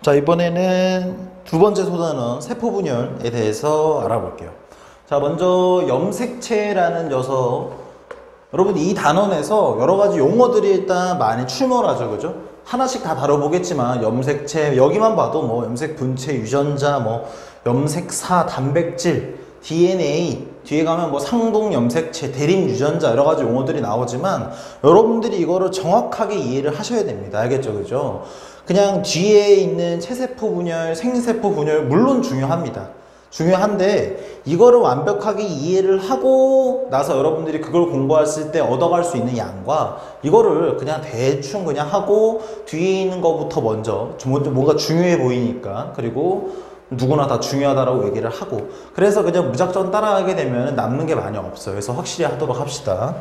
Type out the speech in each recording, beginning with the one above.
자, 이번에는 두 번째 소단원 세포분열에 대해서 알아볼게요. 자, 먼저 염색체라는 녀석, 여러분 이 단원에서 여러 가지 용어들이 일단 많이 출몰하죠, 그죠? 하나씩 다 다뤄보겠지만 염색체, 여기만 봐도 뭐 염색 분체, 유전자, 뭐 염색사, 단백질, DNA, 뒤에 가면 뭐 상동 염색체, 대림 유전자 여러 가지 용어들이 나오지만 여러분들이 이거를 정확하게 이해를 하셔야 됩니다. 알겠죠, 그죠? 그냥 뒤에 있는 체세포 분열, 생세포 분열 물론 중요합니다. 중요한데 이거를 완벽하게 이해를 하고 나서 여러분들이 그걸 공부했을 때 얻어갈 수 있는 양과 이거를 그냥 대충 그냥 하고 뒤에 있는 것부터 먼저 뭔가 중요해 보이니까, 그리고 누구나 다 중요하다라고 얘기를 하고, 그래서 그냥 무작정 따라가게 되면 남는 게 많이 없어요. 그래서 확실히 하도록 합시다.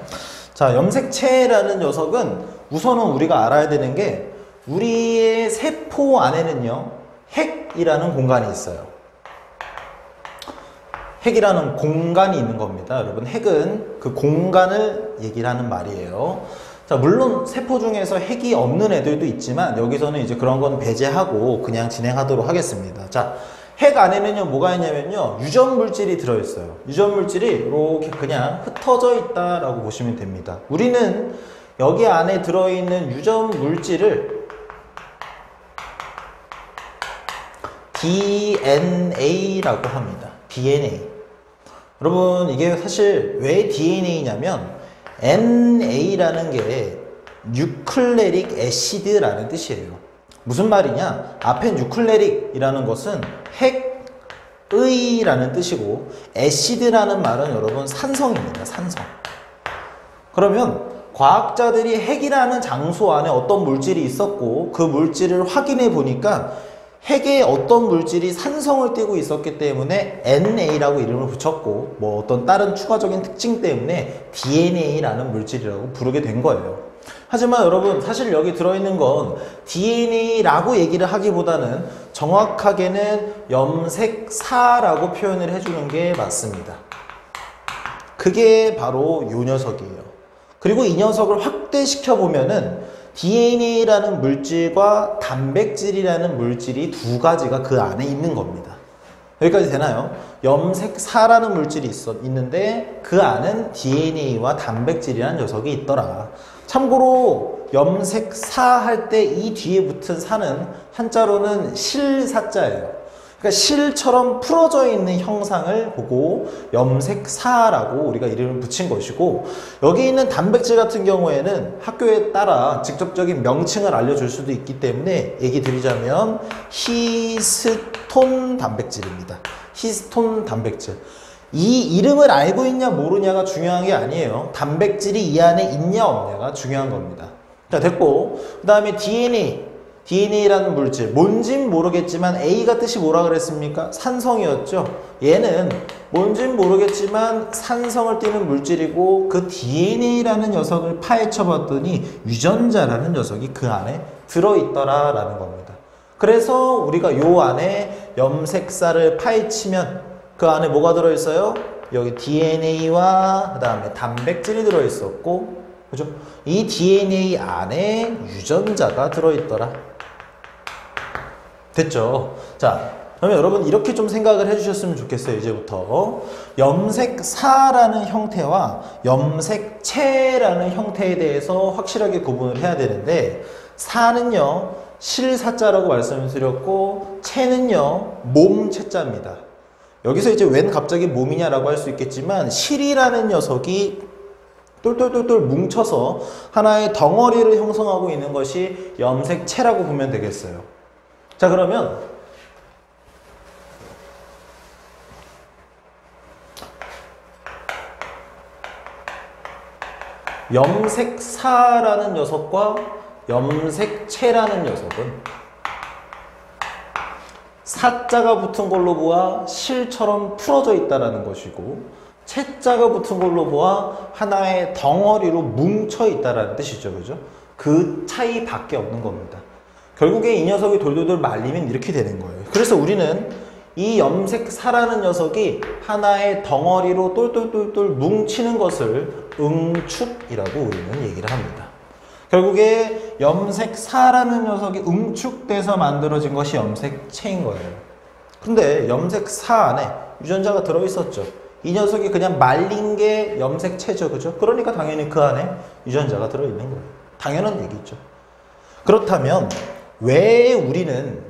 자, 염색체라는 녀석은 우선은 우리가 알아야 되는 게 우리의 세포 안에는요 핵이라는 공간이 있어요. 핵이라는 공간이 있는 겁니다. 여러분, 핵은 그 공간을 얘기를 하는 말이에요. 자, 물론 세포 중에서 핵이 없는 애들도 있지만 여기서는 이제 그런 건 배제하고 그냥 진행하도록 하겠습니다. 자, 핵 안에는요 뭐가 있냐면요 유전 물질이 들어있어요. 유전 물질이 이렇게 그냥 흩어져 있다라고 보시면 됩니다. 우리는 여기 안에 들어있는 유전 물질을 DNA라고 합니다. DNA. 여러분, 이게 사실 왜 DNA냐면 NA라는 게 뉴클레릭 애시드라는 뜻이에요. 무슨 말이냐? 앞에 뉴클레릭이라는 것은 핵의라는 뜻이고, 애시드라는 말은 여러분 산성입니다. 산성. 그러면 과학자들이 핵이라는 장소 안에 어떤 물질이 있었고 그 물질을 확인해 보니까 핵에 어떤 물질이 산성을 띠고 있었기 때문에 NA라고 이름을 붙였고, 뭐 어떤 다른 추가적인 특징 때문에 DNA라는 물질이라고 부르게 된 거예요. 하지만 여러분, 사실 여기 들어있는 건 DNA라고 얘기를 하기보다는 정확하게는 염색사라고 표현을 해주는 게 맞습니다. 그게 바로 이 녀석이에요. 그리고 이 녀석을 확대시켜 보면은 DNA라는 물질과 단백질이라는 물질이 두 가지가 그 안에 있는 겁니다. 여기까지 되나요? 염색사라는 물질이 있는데 그 안은 DNA와 단백질이라는 녀석이 있더라. 참고로 염색사 할 때 이 뒤에 붙은 사는 한자로는 실사자예요. 그러니까 실처럼 풀어져 있는 형상을 보고 염색사라고 우리가 이름을 붙인 것이고, 여기 있는 단백질 같은 경우에는 학교에 따라 직접적인 명칭을 알려줄 수도 있기 때문에 얘기 드리자면 히스톤 단백질입니다. 히스톤 단백질. 이 이름을 알고 있냐 모르냐가 중요한 게 아니에요. 단백질이 이 안에 있냐 없냐가 중요한 겁니다. 자, 됐고, 그 다음에 DNA라는 물질, 뭔진 모르겠지만 A가 뜻이 뭐라 그랬습니까? 산성이었죠. 얘는 뭔진 모르겠지만 산성을 띠는 물질이고, 그 DNA라는 녀석을 파헤쳐 봤더니 유전자라는 녀석이 그 안에 들어있더라 라는 겁니다. 그래서 우리가 요 안에 염색사를 파헤치면 그 안에 뭐가 들어있어요? 여기 DNA와 그 다음에 단백질이 들어있었고, 그죠? 이 DNA 안에 유전자가 들어있더라. 됐죠? 자, 그러면 여러분 이렇게 좀 생각을 해주셨으면 좋겠어요. 이제부터 염색사라는 형태와 염색체라는 형태에 대해서 확실하게 구분을 해야 되는데, 사는요 실사자라고 말씀드렸고, 체는요 몸체자입니다. 여기서 이제 웬 갑자기 몸이냐라고 할 수 있겠지만, 실이라는 녀석이 똘똘똘똘 뭉쳐서 하나의 덩어리를 형성하고 있는 것이 염색체라고 보면 되겠어요. 자, 그러면 염색사라는 녀석과 염색체라는 녀석은 사자가 붙은 걸로 보아 실처럼 풀어져 있다는 것이고, 채자가 붙은 걸로 보아 하나의 덩어리로 뭉쳐 있다는 뜻이죠. 그죠? 그 차이밖에 없는 겁니다. 결국에 이 녀석이 돌돌돌 말리면 이렇게 되는 거예요. 그래서 우리는 이 염색사라는 녀석이 하나의 덩어리로 똘똘똘똘 뭉치는 것을 응축이라고 우리는 얘기를 합니다. 결국에 염색사라는 녀석이 응축돼서 만들어진 것이 염색체인 거예요. 근데 염색사 안에 유전자가 들어있었죠. 이 녀석이 그냥 말린 게 염색체죠. 그죠? 그러니까 당연히 그 안에 유전자가 들어있는 거예요. 당연한 얘기죠. 그렇다면 왜 우리는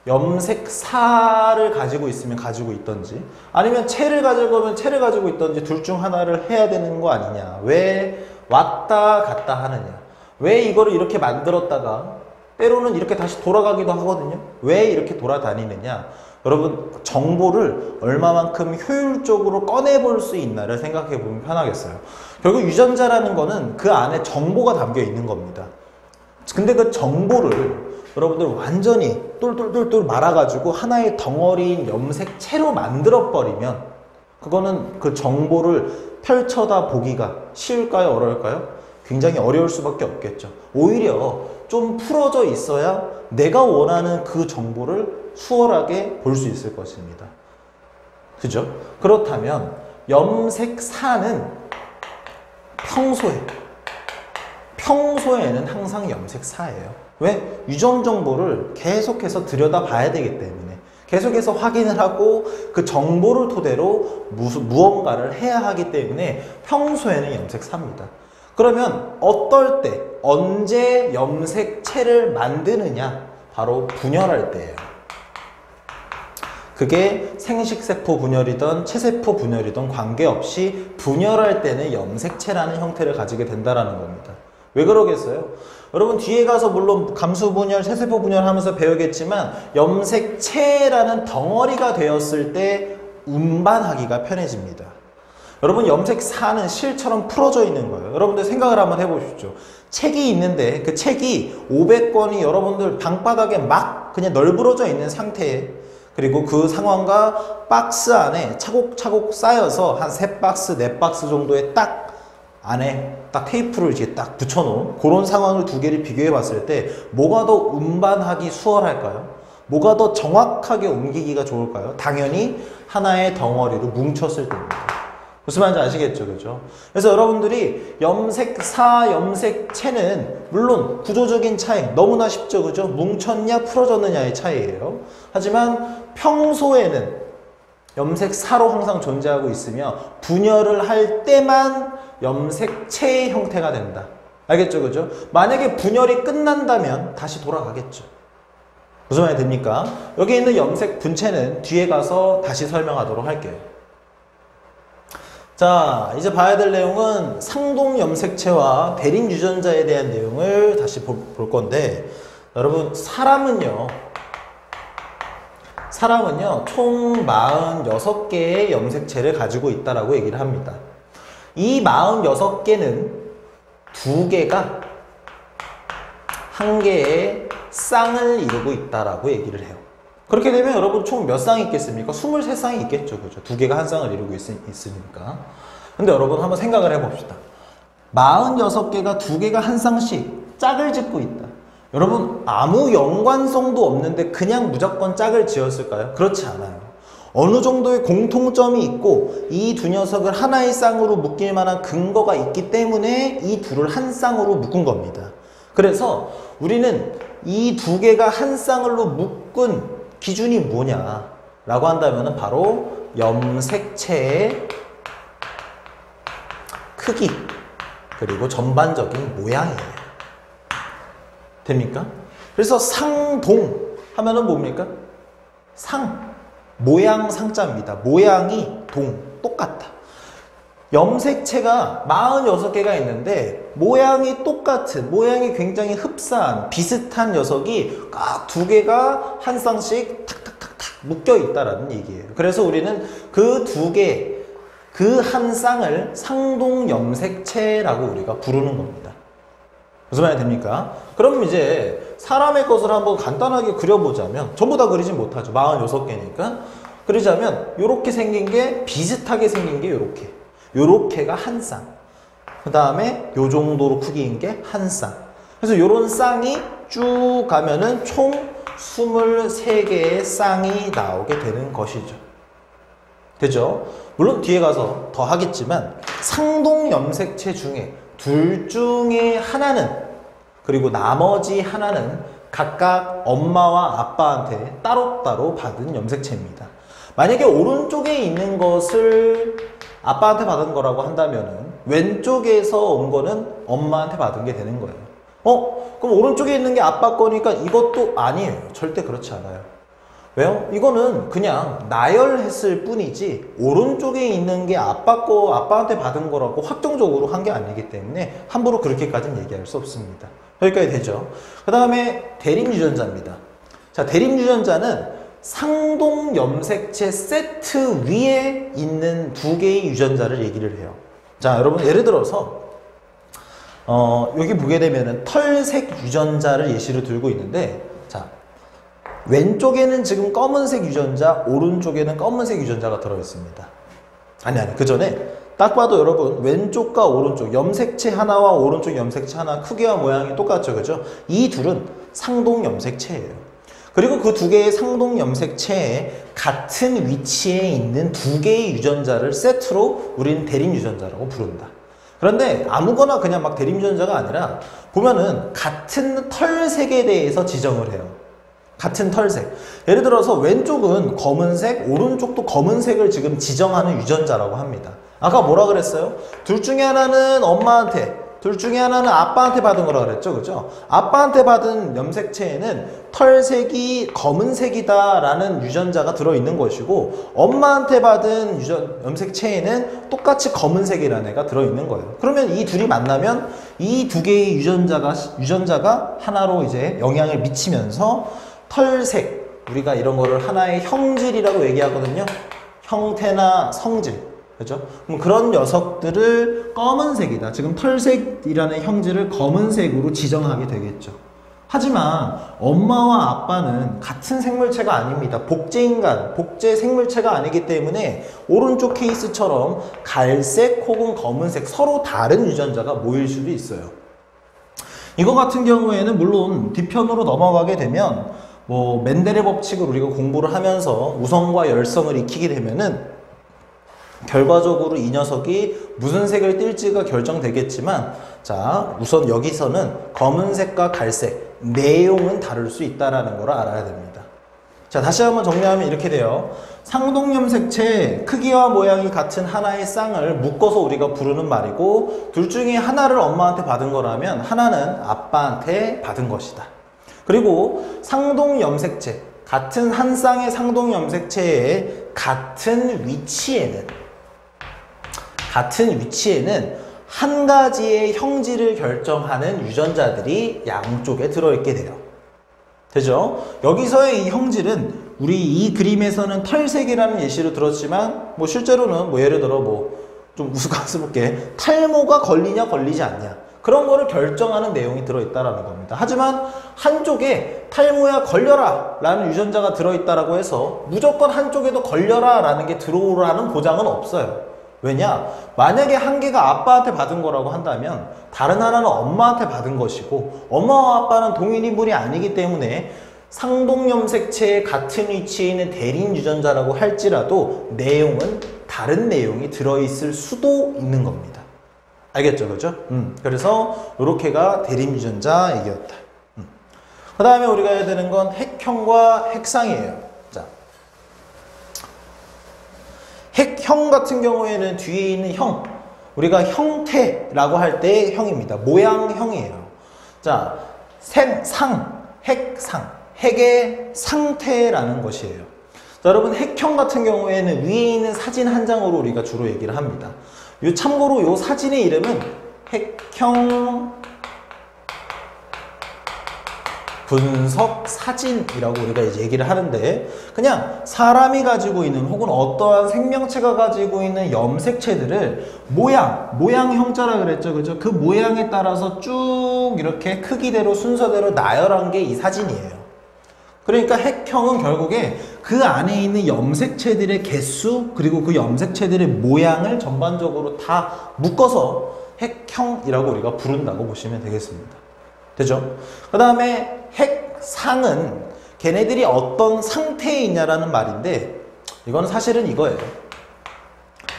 염색사를 가지고 있으면 가지고 있던지, 아니면 체를 가지고 거면 체를 가지고 있던지 둘 중 하나를 해야 되는 거 아니냐, 왜 왔다 갔다 하느냐, 왜 이거를 이렇게 만들었다가 때로는 이렇게 다시 돌아가기도 하거든요. 왜 이렇게 돌아다니느냐, 여러분 정보를 얼마만큼 효율적으로 꺼내볼 수 있나를 생각해 보면 편하겠어요. 결국 유전자라는 거는 그 안에 정보가 담겨 있는 겁니다. 근데 그 정보를 여러분들 완전히 똘똘똘똘 말아가지고 하나의 덩어리인 염색체로 만들어버리면 그거는 그 정보를 펼쳐다 보기가 쉬울까요? 어려울까요? 굉장히 어려울 수밖에 없겠죠. 오히려 좀 풀어져 있어야 내가 원하는 그 정보를 수월하게 볼 수 있을 것입니다. 그죠? 그렇다면 염색사는 평소에는 항상 염색사예요. 왜? 유전 정보를 계속해서 들여다봐야 되기 때문에, 계속해서 확인을 하고 그 정보를 토대로 무언가를 해야 하기 때문에 평소에는 염색사입니다. 그러면 어떨 때, 언제 염색체를 만드느냐? 바로 분열할 때예요. 그게 생식세포 분열이든 체세포 분열이든 관계없이 분열할 때는 염색체라는 형태를 가지게 된다는 겁니다. 왜 그러겠어요? 여러분 뒤에 가서 물론 감수분열, 체세포 분열 하면서 배우겠지만 염색체라는 덩어리가 되었을 때 운반하기가 편해집니다. 여러분 염색사는 실처럼 풀어져 있는 거예요. 여러분들 생각을 한번 해보십시오. 책이 있는데 그 책이 500권이 여러분들 방바닥에 막 그냥 널브러져 있는 상태에, 그리고 그 상황과 박스 안에 차곡차곡 쌓여서 한 3박스, 4박스 정도의 딱 안에 딱 테이프를 이렇게 딱 붙여놓은 그런 상황을 두 개를 비교해 봤을 때 뭐가 더 운반하기 수월할까요? 뭐가 더 정확하게 옮기기가 좋을까요? 당연히 하나의 덩어리로 뭉쳤을 때입니다. 무슨 말인지 아시겠죠? 그죠? 그래서 여러분들이 염색사, 염색체는 물론 구조적인 차이 너무나 쉽죠? 그죠? 뭉쳤냐 풀어졌느냐의 차이예요. 하지만 평소에는 염색사로 항상 존재하고 있으며 분열을 할 때만 염색체의 형태가 된다. 알겠죠? 그죠? 만약에 분열이 끝난다면 다시 돌아가겠죠. 무슨 말이 됩니까? 여기 있는 염색 분체는 뒤에 가서 다시 설명하도록 할게요. 자, 이제 봐야 될 내용은 상동 염색체와 대립 유전자에 대한 내용을 다시 볼 건데, 여러분 사람은요 총 46개의 염색체를 가지고 있다라고 얘기를 합니다. 이 46개는 2개가 한 개의 쌍을 이루고 있다라고 얘기를 해요. 그렇게 되면 여러분 총 몇 쌍이 있겠습니까? 23쌍이 있겠죠. 그죠? 2개가 한 쌍을 이루고 있으니까. 근데 여러분 한번 생각을 해봅시다. 46개가 2개가 한 쌍씩 짝을 짓고 있다. 여러분 아무 연관성도 없는데 그냥 무조건 짝을 지었을까요? 그렇지 않아요. 어느 정도의 공통점이 있고 이 두 녀석을 하나의 쌍으로 묶일 만한 근거가 있기 때문에 이 둘을 한 쌍으로 묶은 겁니다. 그래서 우리는 이 2개가 한 쌍으로 묶은 기준이 뭐냐 라고 한다면 바로 염색체의 크기 그리고 전반적인 모양이에요. 됩니까? 그래서 상동 하면은 뭡니까? 모양 상자입니다. 모양이 똑같다. 염색체가 46개가 있는데 모양이 똑같은, 모양이 굉장히 흡사한, 비슷한 녀석이 각 2개가 한 쌍씩 탁탁탁탁 묶여 있다라는 얘기예요. 그래서 우리는 그 2개, 그 한 쌍을 상동 염색체라고 우리가 부르는 겁니다. 무슨 말이 됩니까? 그럼 이제 사람의 것을 한번 간단하게 그려보자면, 전부 다 그리진 못하죠. 46개니까. 그리자면 이렇게 생긴 게, 비슷하게 생긴 게 요렇게가 한 쌍. 그 다음에 요 정도로 크기인 게 한 쌍. 그래서 요런 쌍이 쭉 가면은 총 23개의 쌍이 나오게 되는 것이죠. 되죠? 물론 뒤에 가서 더 하겠지만 상동 염색체 중에 둘 중에 하나는 그리고 나머지 하나는 각각 엄마와 아빠한테 따로따로 받은 염색체입니다. 만약에 오른쪽에 있는 것을 아빠한테 받은 거라고 한다면은 왼쪽에서 온 거는 엄마한테 받은 게 되는 거예요. 그럼 오른쪽에 있는 게 아빠 거니까 이것도 아니에요. 절대 그렇지 않아요. 왜요? 이거는 그냥 나열했을 뿐이지 오른쪽에 있는 게 아빠 거, 아빠한테 받은 거라고 확정적으로 한 게 아니기 때문에 함부로 그렇게까지는 얘기할 수 없습니다. 여기까지 되죠. 그 다음에 대립유전자입니다. 자, 대립유전자는 상동 염색체 세트 위에 있는 두 개의 유전자를 얘기를 해요. 자, 여러분 예를 들어서 여기 보게 되면은 털색 유전자를 예시로 들고 있는데, 자, 왼쪽에는 지금 검은색 유전자, 오른쪽에는 검은색 유전자가 들어있습니다. 아니, 그 전에 딱 봐도 여러분 왼쪽과 오른쪽 염색체 하나와 오른쪽 염색체 하나 크기와 모양이 똑같죠, 그죠? 이 둘은 상동 염색체예요. 그리고 그 두 개의 상동 염색체에 같은 위치에 있는 두 개의 유전자를 세트로 우리는 대립 유전자라고 부른다. 그런데 아무거나 그냥 막 대립 유전자가 아니라 보면은 같은 털색에 대해서 지정을 해요. 같은 털색. 예를 들어서 왼쪽은 검은색, 오른쪽도 검은색을 지금 지정하는 유전자라고 합니다. 아까 뭐라 그랬어요? 둘 중에 하나는 엄마한테, 둘 중에 하나는 아빠한테 받은 거라 그랬죠, 그죠? 아빠한테 받은 염색체에는 털색이 검은색이다 라는 유전자가 들어있는 것이고, 엄마한테 받은 염색체에는 똑같이 검은색이라는 애가 들어있는 거예요. 그러면 이 둘이 만나면 이 두 개의 유전자가 하나로 이제 영향을 미치면서 털색, 우리가 이런 거를 하나의 형질이라고 얘기하거든요. 형태나 성질. 그죠? 그럼 그런 녀석들을 검은색이다. 지금 털색이라는 형질을 검은색으로 지정하게 되겠죠. 하지만 엄마와 아빠는 같은 생물체가 아닙니다. 복제인간, 복제 생물체가 아니기 때문에 오른쪽 케이스처럼 갈색 혹은 검은색 서로 다른 유전자가 모일 수도 있어요. 이거 같은 경우에는 물론 뒤편으로 넘어가게 되면 뭐 멘델의 법칙을 우리가 공부를 하면서 우성과 열성을 익히게 되면은 결과적으로 이 녀석이 무슨 색을 띨지가 결정되겠지만, 자, 우선 여기서는 검은색과 갈색 내용은 다를 수 있다는 걸 알아야 됩니다. 자, 다시 한번 정리하면 이렇게 돼요. 상동염색체 크기와 모양이 같은 하나의 쌍을 묶어서 우리가 부르는 말이고, 둘 중에 하나를 엄마한테 받은 거라면 하나는 아빠한테 받은 것이다. 그리고 상동염색체, 같은 한 쌍의 상동염색체의 같은 위치에는 한 가지의 형질을 결정하는 유전자들이 양쪽에 들어있게 돼요. 되죠? 여기서의 이 형질은 우리 이 그림에서는 털색이라는 예시로 들었지만 뭐 실제로는 뭐 예를 들어 뭐 좀 우스꽝스럽게 탈모가 걸리냐 걸리지 않냐 그런 거를 결정하는 내용이 들어있다라는 겁니다. 하지만 한쪽에 탈모야 걸려라 라는 유전자가 들어있다라고 해서 무조건 한쪽에도 걸려라 라는 게 들어오라는 보장은 없어요. 왜냐? 만약에 한 개가 아빠한테 받은 거라고 한다면 다른 하나는 엄마한테 받은 것이고, 엄마와 아빠는 동일 인물이 아니기 때문에 상동염색체의 같은 위치에 있는 대립 유전자라고 할지라도 내용은 다른 내용이 들어있을 수도 있는 겁니다. 알겠죠? 그죠? 그래서 이렇게가 대립 유전자 얘기였다. 그 다음에 우리가 해야 되는 건 핵형과 핵상이에요. 자, 핵형 같은 경우에는 뒤에 있는 형, 우리가 형태라고 할 때의 형입니다. 모양형이에요. 자, 핵상, 핵의 상태라는 것이에요. 자, 여러분 핵형 같은 경우에는 위에 있는 사진 한 장으로 우리가 주로 얘기를 합니다. 참고로 이 사진의 이름은 핵형 분석 사진이라고 우리가 이제 얘기를 하는데, 그냥 사람이 가지고 있는 혹은 어떠한 생명체가 가지고 있는 염색체들을 모양 형자라 그랬죠, 그죠? 그 모양에 따라서 쭉 이렇게 크기대로 순서대로 나열한 게 이 사진이에요. 그러니까 핵형은 결국에 그 안에 있는 염색체들의 개수 그리고 그 염색체들의 모양을 전반적으로 다 묶어서 핵형이라고 우리가 부른다고 보시면 되겠습니다. 되죠? 그 다음에 핵상은 걔네들이 어떤 상태에 있냐라는 말인데, 이건 사실은 이거예요.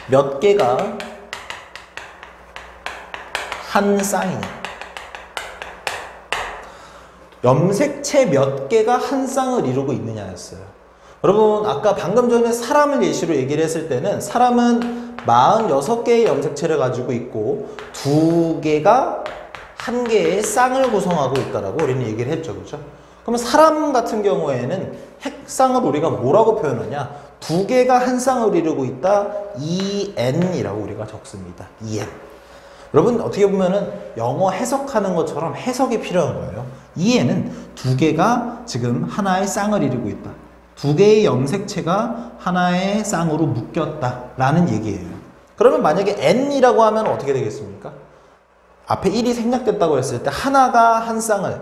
몇 개가 한 쌍이냐. 염색체 몇 개가 한 쌍을 이루고 있느냐였어요. 여러분 아까 방금 전에 사람을 예시로 얘기를 했을 때는 사람은 46개의 염색체를 가지고 있고 2개가 한 개의 쌍을 구성하고 있다라고 우리는 얘기를 했죠. 그죠? 그러면 사람 같은 경우에는 핵쌍을 우리가 뭐라고 표현하냐? 2개가 한 쌍을 이루고 있다. EN이라고 우리가 적습니다. EN. 여러분 어떻게 보면은 영어 해석하는 것처럼 해석이 필요한 거예요. EN은 2개가 지금 하나의 쌍을 이루고 있다. 2개의 염색체가 하나의 쌍으로 묶였다 라는 얘기예요. 그러면 만약에 N이라고 하면 어떻게 되겠습니까? 앞에 1이 생략됐다고 했을 때 하나가 한 쌍을,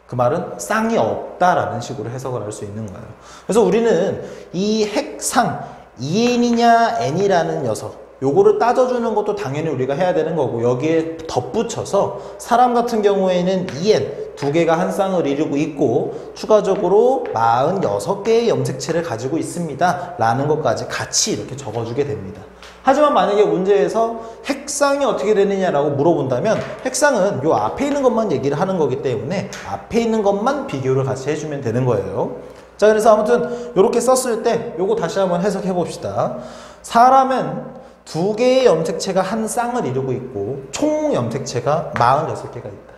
그 말은 쌍이 없다라는 식으로 해석을 할 수 있는 거예요. 그래서 우리는 이 핵상 EN이냐 N이라는 녀석, 요거를 따져주는 것도 당연히 우리가 해야 되는 거고, 여기에 덧붙여서 사람 같은 경우에는 EN 2개가 한 쌍을 이루고 있고 추가적으로 46개의 염색체를 가지고 있습니다 라는 것까지 같이 이렇게 적어주게 됩니다. 하지만 만약에 문제에서 핵쌍이 어떻게 되느냐라고 물어본다면 핵쌍은 요 앞에 있는 것만 얘기를 하는 거기 때문에 앞에 있는 것만 비교를 같이 해주면 되는 거예요. 자, 그래서 아무튼 이렇게 썼을 때 요거 다시 한번 해석해 봅시다. 사람은 2개의 염색체가 한 쌍을 이루고 있고 총 염색체가 46개가 있다.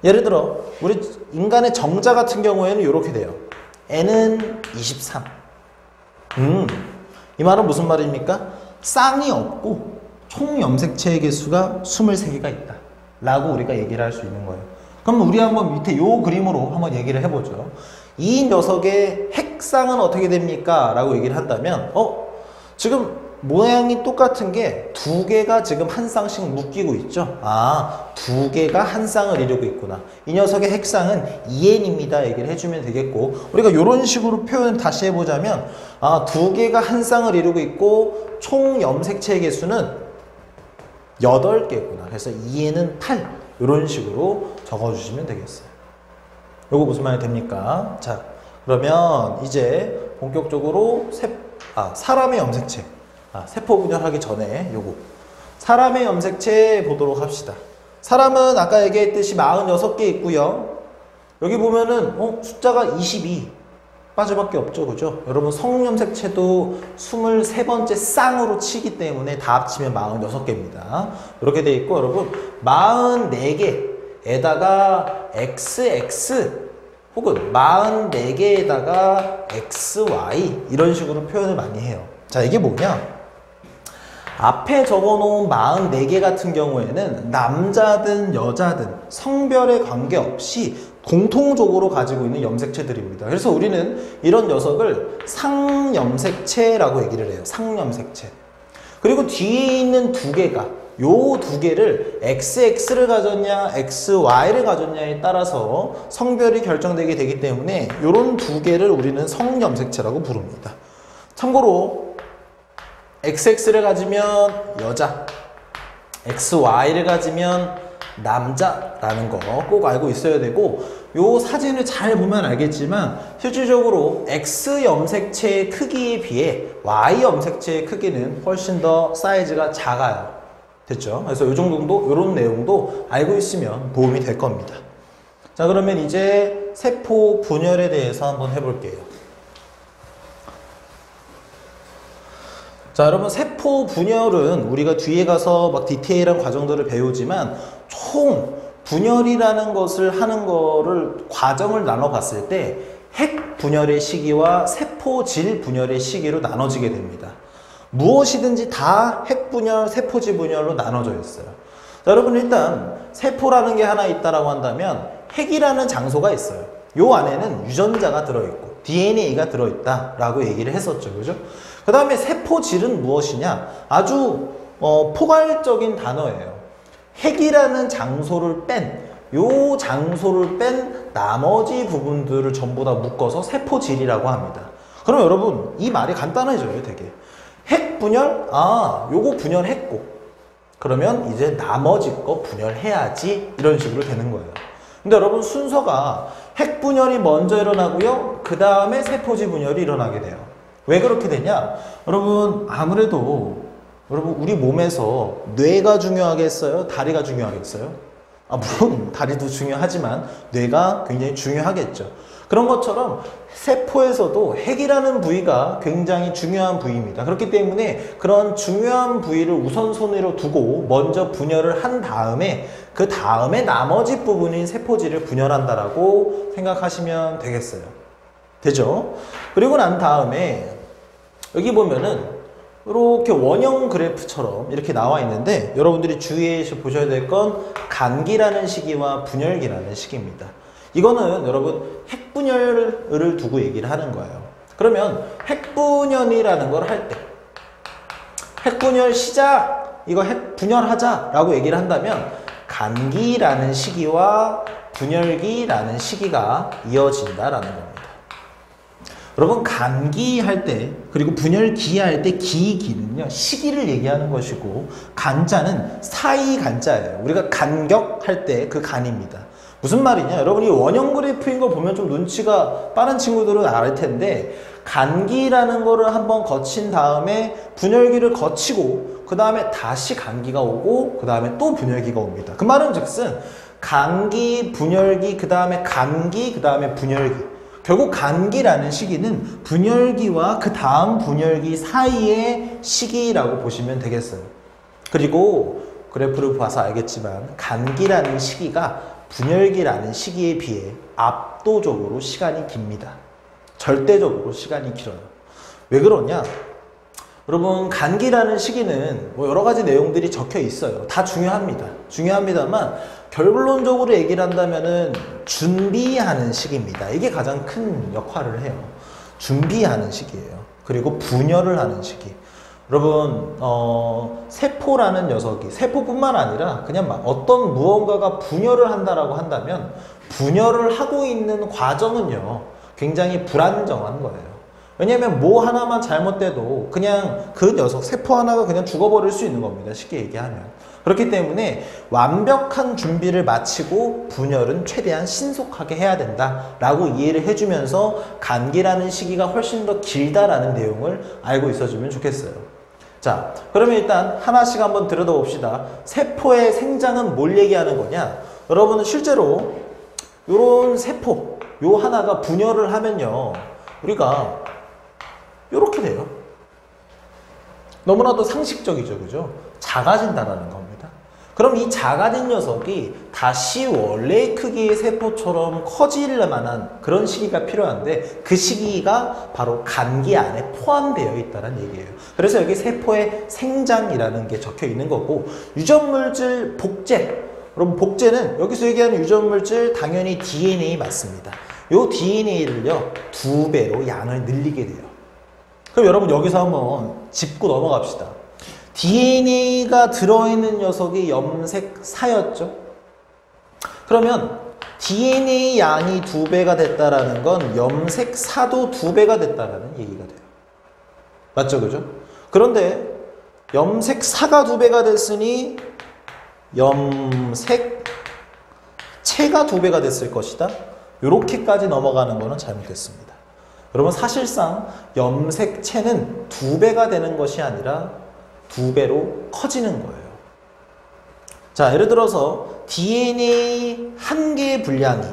예를 들어 우리 인간의 정자 같은 경우에는 이렇게 돼요. N은 23. 이 말은 무슨 말입니까? 쌍이 없고 총 염색체의 개수가 23개가 있다 라고 우리가 얘기를 할 수 있는 거예요. 그럼 우리 한번 밑에 요 그림으로 한번 얘기를 해보죠. 이 녀석의 핵쌍은 어떻게 됩니까? 라고 얘기를 한다면 지금 모양이 똑같은 게 2개가 지금 한 쌍씩 묶이고 있죠. 2개가 한 쌍을 이루고 있구나. 이 녀석의 핵쌍은 EN입니다 얘기를 해주면 되겠고, 우리가 이런 식으로 표현 다시 해보자면 2개가 한 쌍을 이루고 있고 총 염색체의 개수는 8개구나. 그래서 EN은 8 이런 식으로 적어주시면 되겠어요. 요거 무슨 말이 됩니까? 자, 그러면 이제 본격적으로 사람의 염색체, 세포 분열하기 전에 요거 사람의 염색체 보도록 합시다. 사람은 아까 얘기했듯이 46개 있고요. 여기 보면은 숫자가 22 빠져밖에 없죠. 그죠? 여러분 성염색체도 23번째 쌍으로 치기 때문에 다 합치면 46개입니다. 이렇게 돼 있고, 여러분 44개에다가 XX 혹은 44개에다가 XY 이런 식으로 표현을 많이 해요. 자, 이게 뭐냐? 앞에 적어놓은 44개 같은 경우에는 남자든 여자든 성별에 관계없이 공통적으로 가지고 있는 염색체들입니다. 그래서 우리는 이런 녀석을 상염색체라고 얘기를 해요. 상염색체. 그리고 뒤에 있는 2개가, 요 2개를 XX를 가졌냐 XY를 가졌냐에 따라서 성별이 결정되게 되기 때문에 요런 2개를 우리는 성염색체라고 부릅니다. 참고로 XX를 가지면 여자, XY를 가지면 남자라는 거 꼭 알고 있어야 되고, 요 사진을 잘 보면 알겠지만 실질적으로 X 염색체의 크기에 비해 Y 염색체의 크기는 훨씬 더 사이즈가 작아요. 됐죠? 그래서 요 정도도, 요런 내용도 알고 있으면 도움이 될 겁니다. 자, 그러면 이제 세포 분열에 대해서 한번 해볼게요. 자, 여러분 세포 분열은 우리가 뒤에 가서 막 디테일한 과정들을 배우지만 총 분열이라는 것을 하는 거를 과정을 나눠 봤을 때 핵 분열의 시기와 세포질 분열의 시기로 나눠지게 됩니다. 무엇이든지 다 핵 분열, 세포질 분열로 나눠져 있어요. 자, 여러분 일단 세포라는 게 하나 있다라고 한다면 핵이라는 장소가 있어요. 요 안에는 유전자가 들어있고 DNA가 들어있다라고 얘기를 했었죠. 그죠? 그 다음에 세포질은 무엇이냐? 아주 포괄적인 단어예요. 핵이라는 장소를 요 장소를 뺀 나머지 부분들을 전부 다 묶어서 세포질이라고 합니다. 그럼 여러분 이 말이 간단해져요. 되게 핵 분열? 요거 분열했고 그러면 이제 나머지 거 분열해야지 이런 식으로 되는 거예요. 근데 여러분 순서가 핵 분열이 먼저 일어나고요. 그 다음에 세포질 분열이 일어나게 돼요. 왜 그렇게 되냐? 여러분 아무래도 여러분 우리 몸에서 뇌가 중요하겠어요? 다리가 중요하겠어요? 물론 다리도 중요하지만 뇌가 굉장히 중요하겠죠. 그런 것처럼 세포에서도 핵이라는 부위가 굉장히 중요한 부위입니다. 그렇기 때문에 그런 중요한 부위를 우선순위로 두고 먼저 분열을 한 다음에 그 다음에 나머지 부분인 세포질을 분열한다라고 생각하시면 되겠어요. 되죠? 그리고 난 다음에 여기 보면은 이렇게 원형 그래프처럼 이렇게 나와 있는데 여러분들이 주의해서 보셔야 될 건 간기라는 시기와 분열기라는 시기입니다. 이거는 여러분 핵분열을 두고 얘기를 하는 거예요. 그러면 핵분열이라는 걸 할 때 핵분열 시작, 이거 핵분열하자 라고 얘기를 한다면 간기라는 시기와 분열기라는 시기가 이어진다라는 겁니다. 여러분 간기 할 때 그리고 분열기 할 때 기는요 시기를 얘기하는 것이고 간자는 사이 간자예요. 우리가 간격 할 때 그 간입니다. 무슨 말이냐? 여러분이 원형 그래프인 거 보면 좀 눈치가 빠른 친구들은 알 텐데 간기라는 거를 한번 거친 다음에 분열기를 거치고 그 다음에 다시 간기가 오고 그 다음에 또 분열기가 옵니다. 그 말은 즉슨 간기, 분열기, 그 다음에 간기, 그 다음에 분열기. 결국 간기라는 시기는 분열기와 그 다음 분열기 사이의 시기라고 보시면 되겠어요. 그리고 그래프를 봐서 알겠지만 간기라는 시기가 분열기라는 시기에 비해 압도적으로 시간이 깁니다. 절대적으로 시간이 길어요. 왜 그러냐? 여러분 간기라는 시기는 뭐 여러 가지 내용들이 적혀 있어요. 다 중요합니다. 중요합니다만 결론적으로 얘기를 한다면은 준비하는 시기입니다. 이게 가장 큰 역할을 해요. 준비하는 시기예요. 그리고 분열을 하는 시기. 여러분 세포라는 녀석이 세포뿐만 아니라 그냥 막 어떤 무언가가 분열을 한다라고 한다면 분열을 하고 있는 과정은요 굉장히 불안정한 거예요. 왜냐하면 뭐 하나만 잘못돼도 그냥 그 녀석 세포 하나가 그냥 죽어버릴 수 있는 겁니다. 쉽게 얘기하면. 그렇기 때문에 완벽한 준비를 마치고 분열은 최대한 신속하게 해야 된다라고 이해를 해주면서 간기라는 시기가 훨씬 더 길다라는 내용을 알고 있어주면 좋겠어요. 자, 그러면 일단 하나씩 한번 들여다봅시다. 세포의 생장은 뭘 얘기하는 거냐? 여러분은 실제로 요런 세포 요 하나가 분열을 하면요 우리가 요렇게 돼요. 너무나도 상식적이죠, 그죠? 작아진다라는 겁니다. 그럼 이 작아진 녀석이 다시 원래의 크기의 세포처럼 커질 만한 그런 시기가 필요한데 그 시기가 바로 간기 안에 포함되어 있다는 얘기예요. 그래서 여기 세포의 생장이라는 게 적혀 있는 거고 유전물질 복제. 여러분 복제는 여기서 얘기하는 유전물질 당연히 DNA 맞습니다. 요 DNA를요 2배로 양을 늘리게 돼요. 그럼 여러분 여기서 한번 짚고 넘어갑시다. DNA가 들어있는 녀석이 염색사였죠. 그러면 DNA 양이 2배가 됐다라는 건 염색사도 2배가 됐다라는 얘기가 돼요. 맞죠, 그죠? 그런데 염색사가 2배가 됐으니 염색체가 2배가 됐을 것이다. 이렇게까지 넘어가는 거는 잘못됐습니다. 여러분 사실상 염색체는 2배가 되는 것이 아니라 2배로 커지는 거예요. 자, 예를 들어서 DNA 한 개의 분량이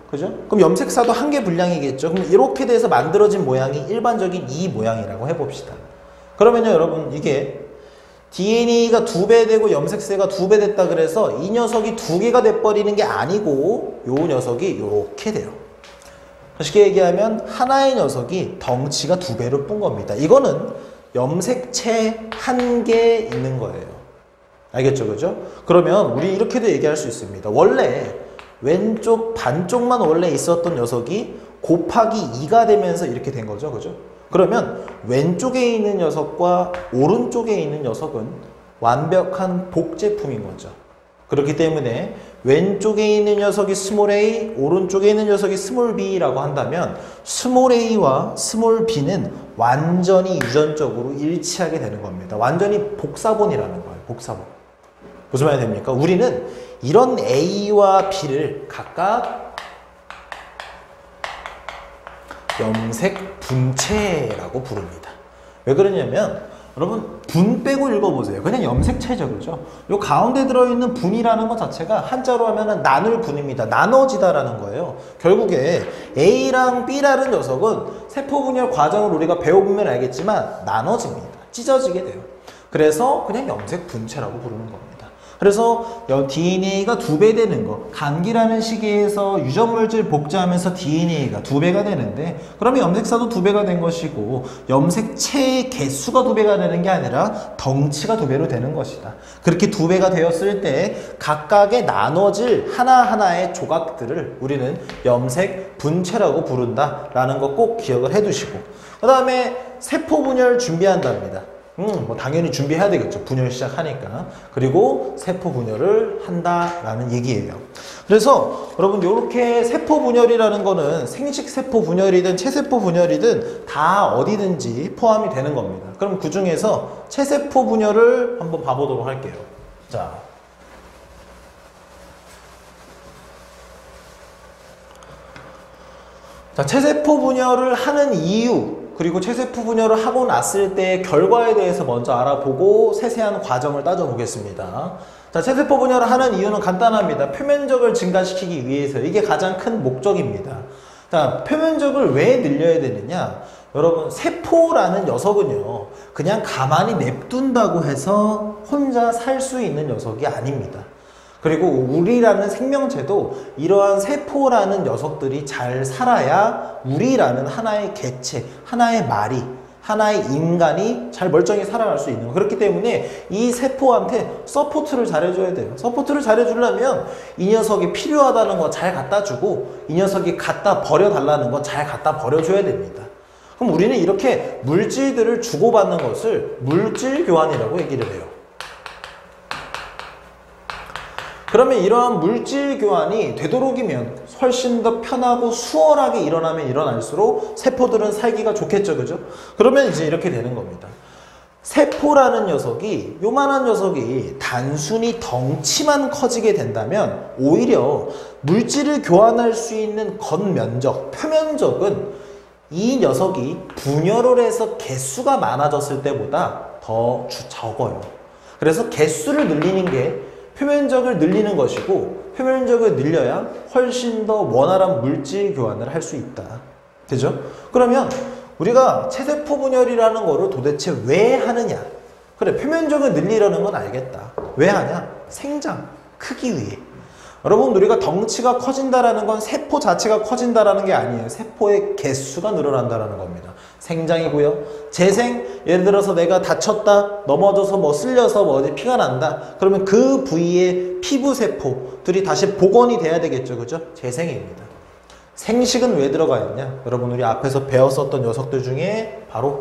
그죠? 그럼 염색사도 한 개 분량이겠죠. 그럼 이렇게 돼서 만들어진 모양이 일반적인 이 모양이라고 해봅시다. 그러면요 여러분 이게 DNA가 2배 되고 염색체가 2배 됐다 그래서 이 녀석이 2개가 돼버리는 게 아니고 요 녀석이 이렇게 돼요. 쉽게 얘기하면 하나의 녀석이 덩치가 2배로 뿐 겁니다. 이거는 염색체 한 개 있는 거예요. 알겠죠, 그죠? 그러면 우리 이렇게도 얘기할 수 있습니다. 원래 왼쪽 반쪽만 원래 있었던 녀석이 곱하기 2가 되면서 이렇게 된 거죠, 그죠? 그러면 왼쪽에 있는 녀석과 오른쪽에 있는 녀석은 완벽한 복제품인 거죠. 그렇기 때문에 왼쪽에 있는 녀석이 스몰 a, 오른쪽에 있는 녀석이 스몰 b라고 한다면 스몰 a와 스몰 b는 완전히 유전적으로 일치하게 되는 겁니다. 완전히 복사본이라는 거예요. 복사본. 무슨 말이 됩니까? 우리는 이런 a와 b를 각각 염색 분체라고 부릅니다. 왜 그러냐면 여러분 분 빼고 읽어보세요. 그냥 염색체죠, 그죠? 요 가운데 들어있는 분이라는 것 자체가 한자로 하면은 나눌 분입니다. 나눠지다라는 거예요. 결국에 A랑 B라는 녀석은 세포분열 과정을 우리가 배워보면 알겠지만 나눠집니다. 찢어지게 돼요. 그래서 그냥 염색 분체라고 부르는 겁니다. 그래서 DNA가 2배 되는 거, 감기라는 시기에서 유전물질 복제하면서 DNA가 2배가 되는데, 그러면 염색사도 2배가 된 것이고 염색체의 개수가 2배가 되는 게 아니라 덩치가 2배로 되는 것이다. 그렇게 2배가 되었을 때 각각의 나눠질 하나하나의 조각들을 우리는 염색 분체라고 부른다라는 거 꼭 기억을 해두시고, 그 다음에 세포 분열 준비한답니다. 뭐 당연히 준비해야 되겠죠. 분열 시작하니까. 그리고 세포 분열을 한다라는 얘기예요. 그래서 여러분 이렇게 세포 분열이라는 거는 생식 세포 분열이든 체세포 분열이든 다 어디든지 포함이 되는 겁니다. 그럼 그 중에서 체세포 분열을 한번 봐보도록 할게요. 자, 체세포 분열을 하는 이유, 그리고 체세포 분열을 하고 났을 때의 결과에 대해서 먼저 알아보고 세세한 과정을 따져보겠습니다. 자, 체세포 분열을 하는 이유는 간단합니다. 표면적을 증가시키기 위해서. 이게 가장 큰 목적입니다. 자, 표면적을 왜 늘려야 되느냐? 여러분, 세포라는 녀석은요, 그냥 가만히 냅둔다고 해서 혼자 살 수 있는 녀석이 아닙니다. 그리고 우리라는 생명체도 이러한 세포라는 녀석들이 잘 살아야 우리라는 하나의 개체, 하나의 마리, 하나의 인간이 잘 멀쩡히 살아갈 수 있는 거예요. 그렇기 때문에 이 세포한테 서포트를 잘해줘야 돼요. 서포트를 잘해주려면 이 녀석이 필요하다는 거 잘 갖다 주고, 이 녀석이 갖다 버려달라는 거 잘 갖다 버려줘야 됩니다. 그럼 우리는 이렇게 물질들을 주고받는 것을 물질 교환이라고 얘기를 해요. 그러면 이러한 물질 교환이 되도록이면 훨씬 더 편하고 수월하게 일어나면 일어날수록 세포들은 살기가 좋겠죠, 그죠? 그러면 이제 이렇게 되는 겁니다. 세포라는 녀석이, 요만한 녀석이 단순히 덩치만 커지게 된다면 오히려 물질을 교환할 수 있는 겉면적, 표면적은 이 녀석이 분열을 해서 개수가 많아졌을 때보다 더 적어요. 그래서 개수를 늘리는 게 표면적을 늘리는 것이고, 표면적을 늘려야 훨씬 더 원활한 물질 교환을 할 수 있다. 되죠? 그러면 우리가 체세포 분열이라는 거를 도대체 왜 하느냐? 그래, 표면적을 늘리려는 건 알겠다. 왜 하냐? 생장, 크기 위해. 여러분, 우리가 덩치가 커진다라는 건 세포 자체가 커진다라는 게 아니에요. 세포의 개수가 늘어난다라는 겁니다. 생장이고요. 재생, 예를 들어서 내가 다쳤다, 넘어져서 뭐 쓸려서 뭐 어디 피가 난다. 그러면 그 부위의 피부 세포들이 다시 복원이 돼야 되겠죠, 그죠? 재생입니다. 생식은 왜 들어가 있냐? 여러분, 우리 앞에서 배웠었던 녀석들 중에 바로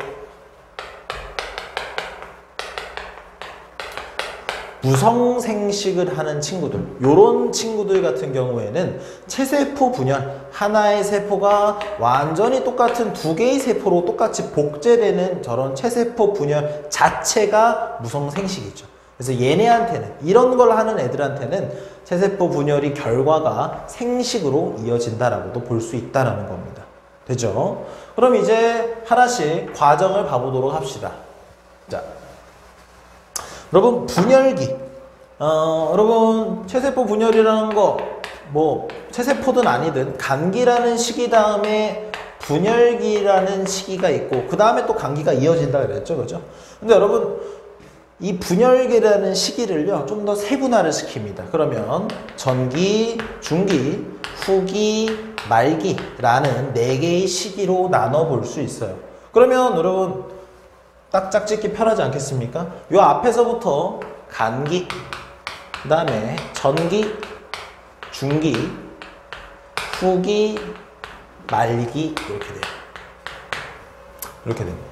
무성생식을 하는 친구들, 요런 친구들 같은 경우에는 체세포 분열, 하나의 세포가 완전히 똑같은 2개의 세포로 똑같이 복제되는 저런 체세포 분열 자체가 무성생식이죠. 그래서 얘네한테는, 이런 걸 하는 애들한테는 체세포 분열이 결과가 생식으로 이어진다라고도 볼 수 있다라는 겁니다. 되죠? 그럼 이제 하나씩 과정을 봐보도록 합시다. 자, 여러분, 분열기. 여러분, 체세포 분열이라는 거, 뭐 체세포든 아니든 감기라는 시기 다음에 분열기라는 시기가 있고, 그 다음에 또 감기가 이어진다 그랬죠, 그죠? 근데 여러분, 이 분열기라는 시기를요, 좀 더 세분화를 시킵니다. 그러면 전기, 중기, 후기, 말기라는 4개의 시기로 나눠 볼 수 있어요. 그러면 여러분, 딱 짝짓기 편하지 않겠습니까? 요 앞에서부터 간기, 그 다음에 전기, 중기, 후기, 말기, 이렇게 돼요. 이렇게 됩니다.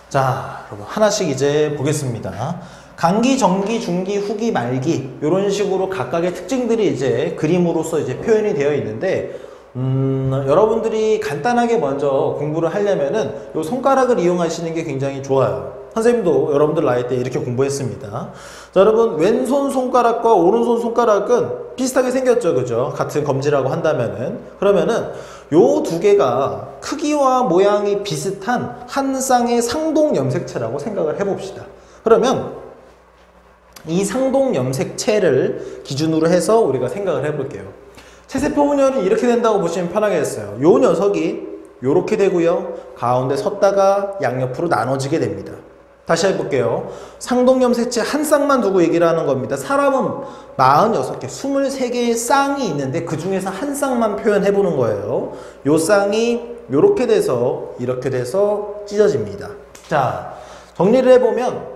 자, 여러분, 하나씩 이제 보겠습니다. 간기, 전기, 중기, 후기, 말기, 이런 식으로 각각의 특징들이 이제 그림으로서 이제 표현이 되어 있는데, 여러분들이 간단하게 먼저 공부를 하려면은 요 손가락을 이용하시는 게 굉장히 좋아요. 선생님도 여러분들 나이 때 이렇게 공부했습니다. 자, 여러분, 왼손 손가락과 오른손 손가락은 비슷하게 생겼죠, 그죠? 같은 검지라고 한다면은. 그러면은 요 두 개가 크기와 모양이 비슷한 한 쌍의 상동 염색체라고 생각을 해봅시다. 그러면 이 상동 염색체를 기준으로 해서 우리가 생각을 해볼게요. 체세포 분열이 이렇게 된다고 보시면 편하겠어요. 요 녀석이 요렇게 되고요. 가운데 섰다가 양옆으로 나눠지게 됩니다. 다시 해볼게요. 상동 염색체 한 쌍만 두고 얘기를 하는 겁니다. 사람은 46개, 23개의 쌍이 있는데 그 중에서 한 쌍만 표현해보는 거예요. 요 쌍이 요렇게 돼서 이렇게 돼서 찢어집니다. 자, 정리를 해보면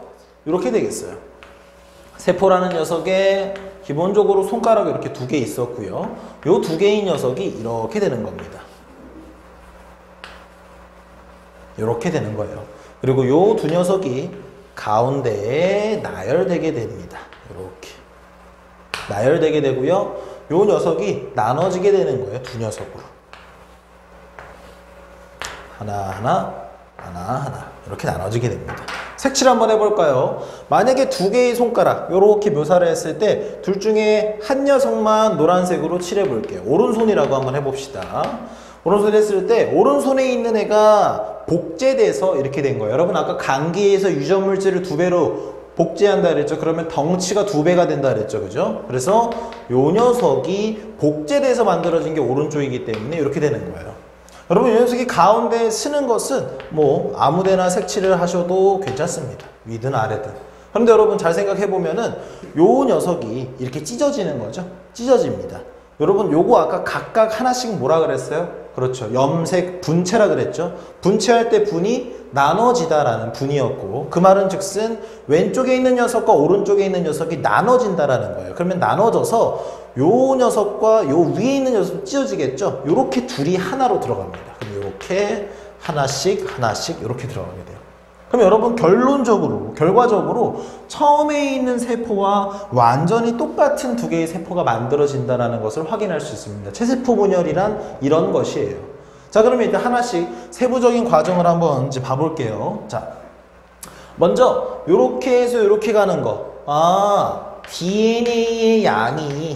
이렇게 되겠어요. 세포라는 녀석에 기본적으로 손가락이 이렇게 두 개 있었고요. 요 두 개의 녀석이 이렇게 되는 겁니다. 이렇게 되는 거예요. 그리고 요 두 녀석이 가운데에 나열되게 됩니다. 이렇게 나열되게 되고요. 요 녀석이 나눠지게 되는 거예요. 두 녀석으로 하나하나 하나하나 이렇게 나눠지게 됩니다. 색칠 한번 해볼까요? 만약에 두 개의 손가락 이렇게 묘사를 했을 때 둘 중에 한 녀석만 노란색으로 칠해 볼게요. 오른손이라고 한번 해봅시다. 오른손 했을 때 오른손에 있는 애가 복제돼서 이렇게 된 거예요. 여러분 아까 감기에서 유전물질을 2배로 복제한다 그랬죠. 그러면 덩치가 2배가 된다 그랬죠. 그죠? 그래서 요 녀석이 복제돼서 만들어진 게 오른쪽이기 때문에 이렇게 되는 거예요. 여러분 이 녀석이 가운데 쓰는 것은 뭐 아무데나 색칠을 하셔도 괜찮습니다. 위든 아래든. 그런데 여러분 잘 생각해 보면은 요 녀석이 이렇게 찢어지는 거죠. 찢어집니다. 여러분 요거 아까 각각 하나씩 뭐라 그랬어요? 그렇죠. 염색 분체라 그랬죠. 분체할 때 분이 나눠지다라는 분이었고 그 말은 즉슨 왼쪽에 있는 녀석과 오른쪽에 있는 녀석이 나눠진다라는 거예요. 그러면 나눠져서 요 녀석과 요 위에 있는 녀석이 찢어지겠죠. 요렇게 둘이 하나로 들어갑니다. 그럼 요렇게 하나씩 이렇게 들어가게 돼요. 그럼 여러분 결과적으로 처음에 있는 세포와 완전히 똑같은 두 개의 세포가 만들어진다는 것을 확인할 수 있습니다. 체세포 분열이란 이런 것이에요. 자, 그러면 일단 하나씩 세부적인 과정을 한번 이제 봐볼게요. 자, 먼저 요렇게 해서 요렇게 가는 거. DNA의 양이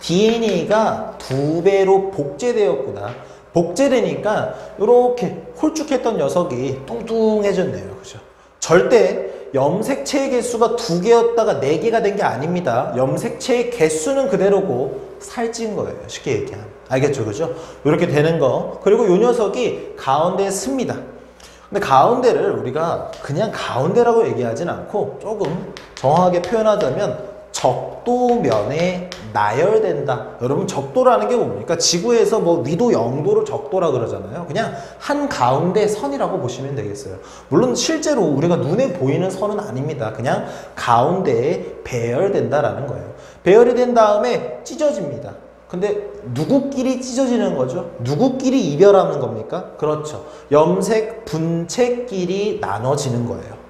DNA가 2배로 복제되었구나. 복제되니까 이렇게 홀쭉했던 녀석이 뚱뚱해졌네요. 그죠? 절대 염색체의 개수가 2개였다가 4개가 된 게 아닙니다. 염색체의 개수는 그대로고 살찐 거예요. 쉽게 얘기하면. 알겠죠? 그죠? 이렇게 되는 거. 그리고 이 녀석이 가운데에 씁니다. 근데 가운데를 우리가 그냥 가운데라고 얘기하진 않고 조금 정확하게 표현하자면 적도면에 나열된다. 여러분 적도라는 게 뭡니까? 지구에서 뭐 위도 0도를 적도라 그러잖아요. 그냥 한 가운데 선이라고 보시면 되겠어요. 물론 실제로 우리가 눈에 보이는 선은 아닙니다. 그냥 가운데에 배열된다라는 거예요. 배열이 된 다음에 찢어집니다. 근데 누구끼리 찢어지는 거죠? 누구끼리 이별하는 겁니까? 그렇죠. 염색 분체끼리 나눠지는 거예요.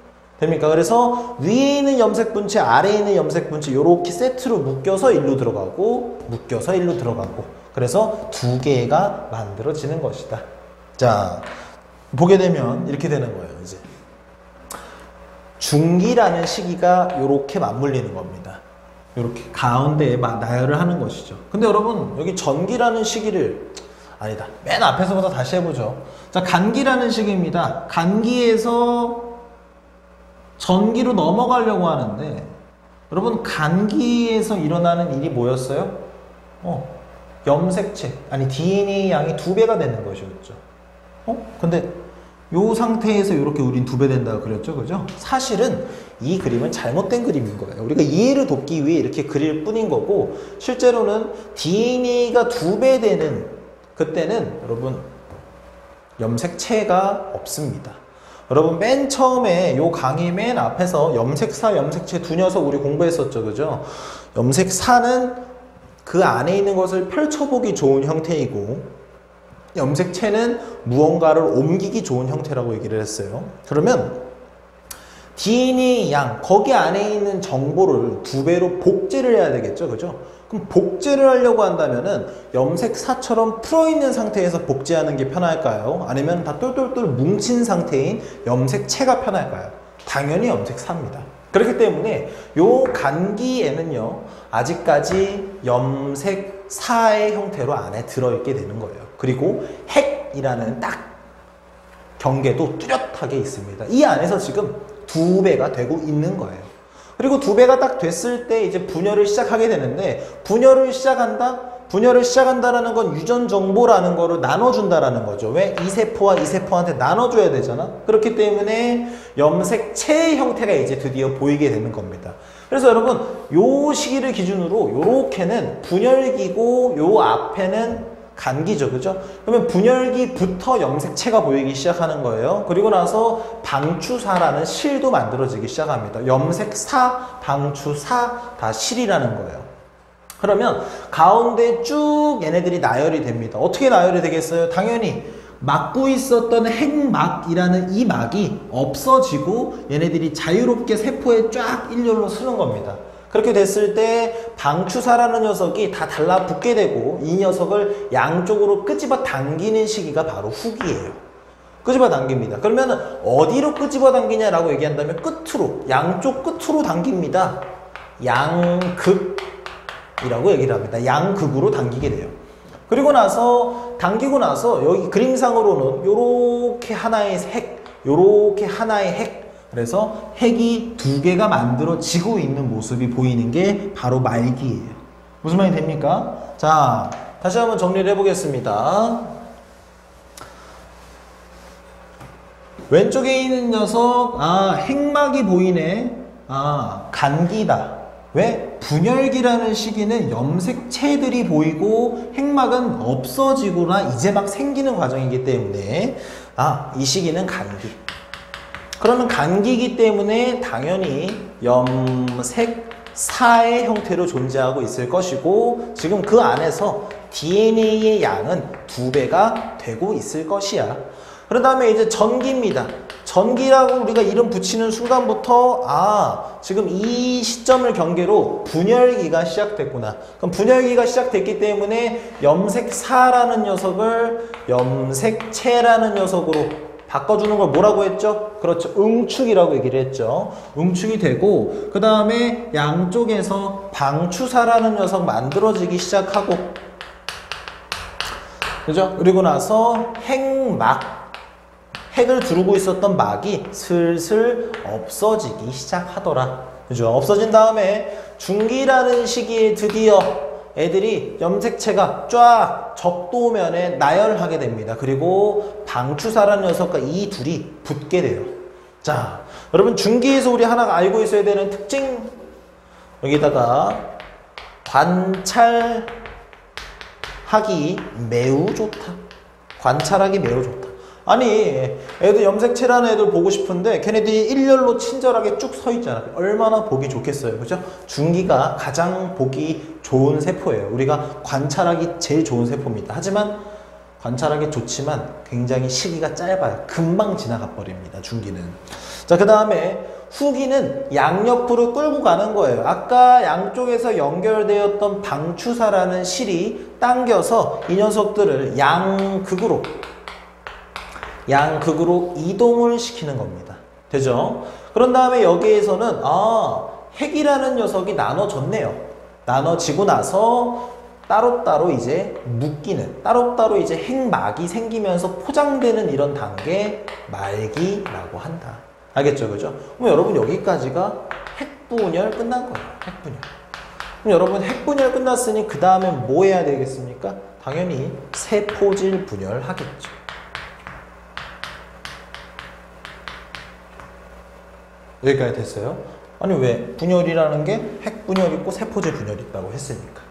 됩니까? 그래서 위에 있는 염색 분체, 아래에 있는 염색 분체 이렇게 세트로 묶여서 일로 들어가고 묶여서 일로 들어가고 그래서 두 개가 만들어지는 것이다. 자, 보게 되면 이렇게 되는 거예요. 이제 중기라는 시기가 이렇게 맞물리는 겁니다. 이렇게 가운데에 나열을 하는 것이죠. 근데 여러분 여기 전기라는 시기를 아니다. 맨 앞에서부터 다시 해보죠. 자, 간기라는 시기입니다. 간기에서 전기로 넘어가려고 하는데 여러분 간기에서 일어나는 일이 뭐였어요? 염색체 아니 DNA 양이 2배가 되는 것이었죠. 근데 요 상태에서 이렇게 우린 2배 된다고 그랬죠. 그죠? 사실은 이 그림은 잘못된 그림인 거예요. 우리가 이해를 돕기 위해 이렇게 그릴 뿐인 거고 실제로는 DNA가 2배 되는 그때는 여러분 염색체가 없습니다. 여러분 맨 처음에 요 강의 맨 앞에서 염색사, 염색체 두 녀석 우리 공부했었죠. 그죠? 염색사는 그 안에 있는 것을 펼쳐보기 좋은 형태이고 염색체는 무언가를 옮기기 좋은 형태라고 얘기를 했어요. 그러면 DNA 양, 거기 안에 있는 정보를 2배로 복제를 해야 되겠죠. 그죠? 그럼 복제를 하려고 한다면은 염색사처럼 풀어있는 상태에서 복제하는 게 편할까요? 아니면 다 똘똘똘 뭉친 상태인 염색체가 편할까요? 당연히 염색사입니다. 그렇기 때문에 요 간기에는요, 아직까지 염색 4의 형태로 안에 들어있게 되는 거예요. 그리고 핵이라는 딱 경계도 뚜렷하게 있습니다. 이 안에서 지금 2배가 되고 있는 거예요. 그리고 2배가 딱 됐을 때 이제 분열을 시작하게 되는데, 분열을 시작한다라는 건 유전 정보라는 거를 나눠준다라는 거죠. 왜? 이 세포와 이 세포한테 나눠줘야 되잖아. 그렇기 때문에 염색체의 형태가 이제 드디어 보이게 되는 겁니다. 그래서 여러분, 요 시기를 기준으로 요렇게는 분열기고 요 앞에는 간기죠. 그죠? 그러면 분열기부터 염색체가 보이기 시작하는 거예요. 그리고 나서 방추사라는 실도 만들어지기 시작합니다. 염색사, 방추사 다 실이라는 거예요. 그러면 가운데 쭉 얘네들이 나열이 됩니다. 어떻게 나열이 되겠어요? 당연히 막고 있었던 핵막이라는 이 막이 없어지고 얘네들이 자유롭게 세포에 쫙 일렬로 쓰는 겁니다. 그렇게 됐을 때 방추사라는 녀석이 다 달라붙게 되고 이 녀석을 양쪽으로 끄집어 당기는 시기가 바로 후기예요. 끄집어 당깁니다. 그러면 어디로 끄집어 당기냐라고 얘기한다면 끝으로, 양쪽 끝으로 당깁니다. 양극이라고 얘기를 합니다. 양극으로 당기게 돼요. 그리고 나서 당기고 나서 여기 그림상으로는 요렇게 하나의 핵, 요렇게 하나의 핵, 그래서 핵이 2개가 만들어지고 있는 모습이 보이는 게 바로 말기예요. 무슨 말이 됩니까? 자, 다시 한번 정리를 해보겠습니다. 왼쪽에 있는 녀석, 핵막이 보이네. 간기다. 왜? 분열기라는 시기는 염색체들이 보이고 핵막은 없어지거나 이제 막 생기는 과정이기 때문에 이 시기는 간기. 그러면 간기이기 때문에 당연히 염색사의 형태로 존재하고 있을 것이고, 지금 그 안에서 DNA의 양은 2배가 되고 있을 것이야. 그런 다음에 이제 전기입니다. 전기라고 우리가 이름 붙이는 순간부터 지금 이 시점을 경계로 분열기가 시작됐구나. 그럼 분열기가 시작됐기 때문에 염색사라는 녀석을 염색체라는 녀석으로 바꿔주는 걸 뭐라고 했죠? 그렇죠. 응축이라고 얘기를 했죠. 응축이 되고 그 다음에 양쪽에서 방추사라는 녀석 만들어지기 시작하고, 그죠? 그리고 나서 핵막, 핵을 두르고 있었던 막이 슬슬 없어지기 시작하더라. 그죠? 없어진 다음에 중기라는 시기에 드디어 애들이 염색체가 쫙 적도면에 나열하게 됩니다. 그리고 방추사라는 녀석과 이 둘이 붙게 돼요. 자, 여러분 중기에서 우리 하나 알고 있어야 되는 특징, 여기다가 관찰하기 매우 좋다. 관찰하기 매우 좋다. 아니, 애들 염색체라는 애들 보고 싶은데 걔네들이 일렬로 친절하게 쭉 서 있잖아. 얼마나 보기 좋겠어요. 그죠? 중기가 가장 보기 좋은 세포예요. 우리가 관찰하기 제일 좋은 세포입니다. 하지만 관찰하기 좋지만 굉장히 시기가 짧아요. 금방 지나가 버립니다. 중기는. 자, 그 다음에 후기는 양옆으로 끌고 가는 거예요. 아까 양쪽에서 연결되었던 방추사라는 실이 당겨서 이 녀석들을 양극으로 이동을 시키는 겁니다. 되죠? 그런 다음에 여기에서는 핵이라는 녀석이 나눠졌네요. 나눠지고 나서 따로따로 이제 묶이는, 따로따로 이제 핵막이 생기면서 포장되는 이런 단계 말기라고 한다. 알겠죠? 그죠? 그럼 여러분 여기까지가 핵분열 끝난 거예요. 핵분열. 그럼 여러분 핵분열 끝났으니 그 다음에 뭐 해야 되겠습니까? 당연히 세포질 분열 하겠죠. 여기까지 됐어요? 아니 왜? 분열이라는 게 핵분열 있고 세포질 분열 있다고 했으니까.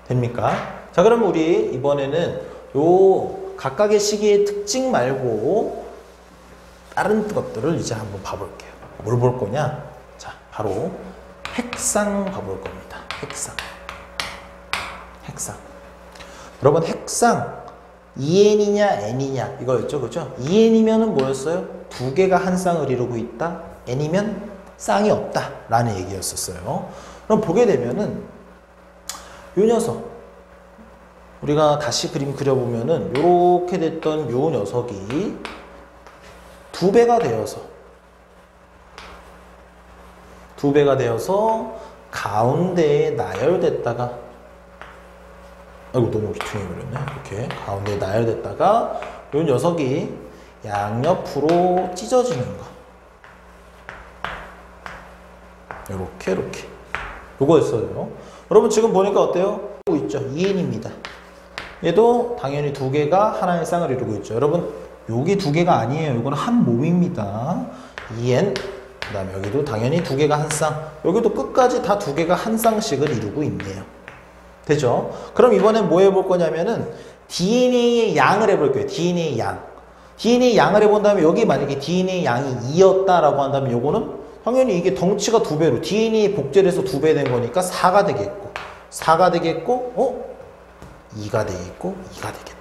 됩니까? 자, 그럼 우리 이번에는 요 각각의 시기의 특징 말고 다른 것들을 이제 한번 봐볼게요. 뭘 볼 거냐? 자, 바로 핵상 봐볼 겁니다. 핵상. 여러분 핵상 EN이냐 N이냐 이거였죠, 그죠? EN이면은 뭐였어요? 2개가 한 쌍을 이루고 있다. N이면 쌍이 없다 라는 얘기였었어요. 그럼 보게 되면은 요 녀석 우리가 다시 그림 그려보면은 요렇게 됐던 요 녀석이 2배가 되어서 가운데에 나열됐다가 아이고 너무 기퉁해버렸네. 이렇게 가운데 나열됐다가 요 녀석이 양옆으로 찢어지는 거. 이렇게 요거였어요. 여러분 지금 보니까 어때요? 이루고 있죠. 2n입니다. 얘도 당연히 두 개가 하나의 쌍을 이루고 있죠. 여러분 여기 두 개가 아니에요. 이거는 한 몸입니다. 2n 그 다음에 여기도 당연히 두 개가 한 쌍, 여기도 끝까지 다 두 개가 한 쌍씩을 이루고 있네요. 되죠? 그럼 이번엔 뭐 해볼 거냐면은 DNA의 양을 해볼 거예요. DNA 양. DNA 양을 해본다면 여기 만약에 DNA 양이 2였다라고 한다면 요거는 당연히 이게 덩치가 2배로 DNA 복제를 해서 2배 된 거니까 4가 되겠고 4가 되겠고 2가 되겠고 2가 되겠다.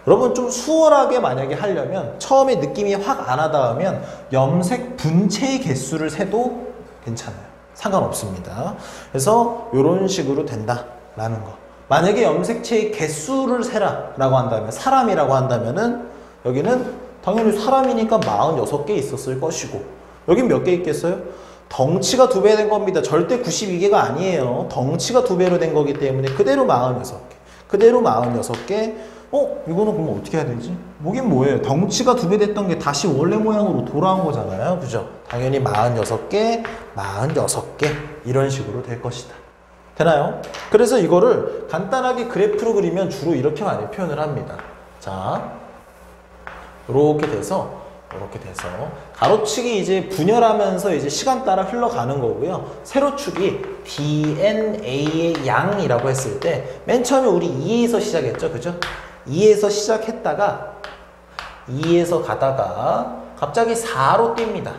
여러분 좀 수월하게 만약에 하려면 처음에 느낌이 확 안 하다 하면 염색 분체의 개수를 세도 괜찮아요. 상관없습니다. 그래서 이런 식으로 된다라는 거. 만약에 염색체의 개수를 세라 라고 한다면 사람이라고 한다면은 여기는 당연히 사람이니까 46개 있었을 것이고 여긴 몇 개 있겠어요? 덩치가 2배 된 겁니다. 절대 92개가 아니에요. 덩치가 2배로 된 거기 때문에 그대로 46개. 그대로 46개. 이거는 그럼 어떻게 해야 되지? 뭐긴 뭐예요? 덩치가 2배 됐던 게 다시 원래 모양으로 돌아온 거잖아요. 그죠? 당연히 46개, 46개 이런 식으로 될 것이다. 되나요? 그래서 이거를 간단하게 그래프로 그리면 주로 이렇게 많이 표현을 합니다. 자, 이렇게 돼서 가로축이 이제 분열하면서 이제 시간 따라 흘러가는 거고요. 세로축이 DNA의 양이라고 했을 때 맨 처음에 우리 2에서 시작했죠. 그죠? 2에서 시작했다가 2에서 가다가 갑자기 4로 뜁니다.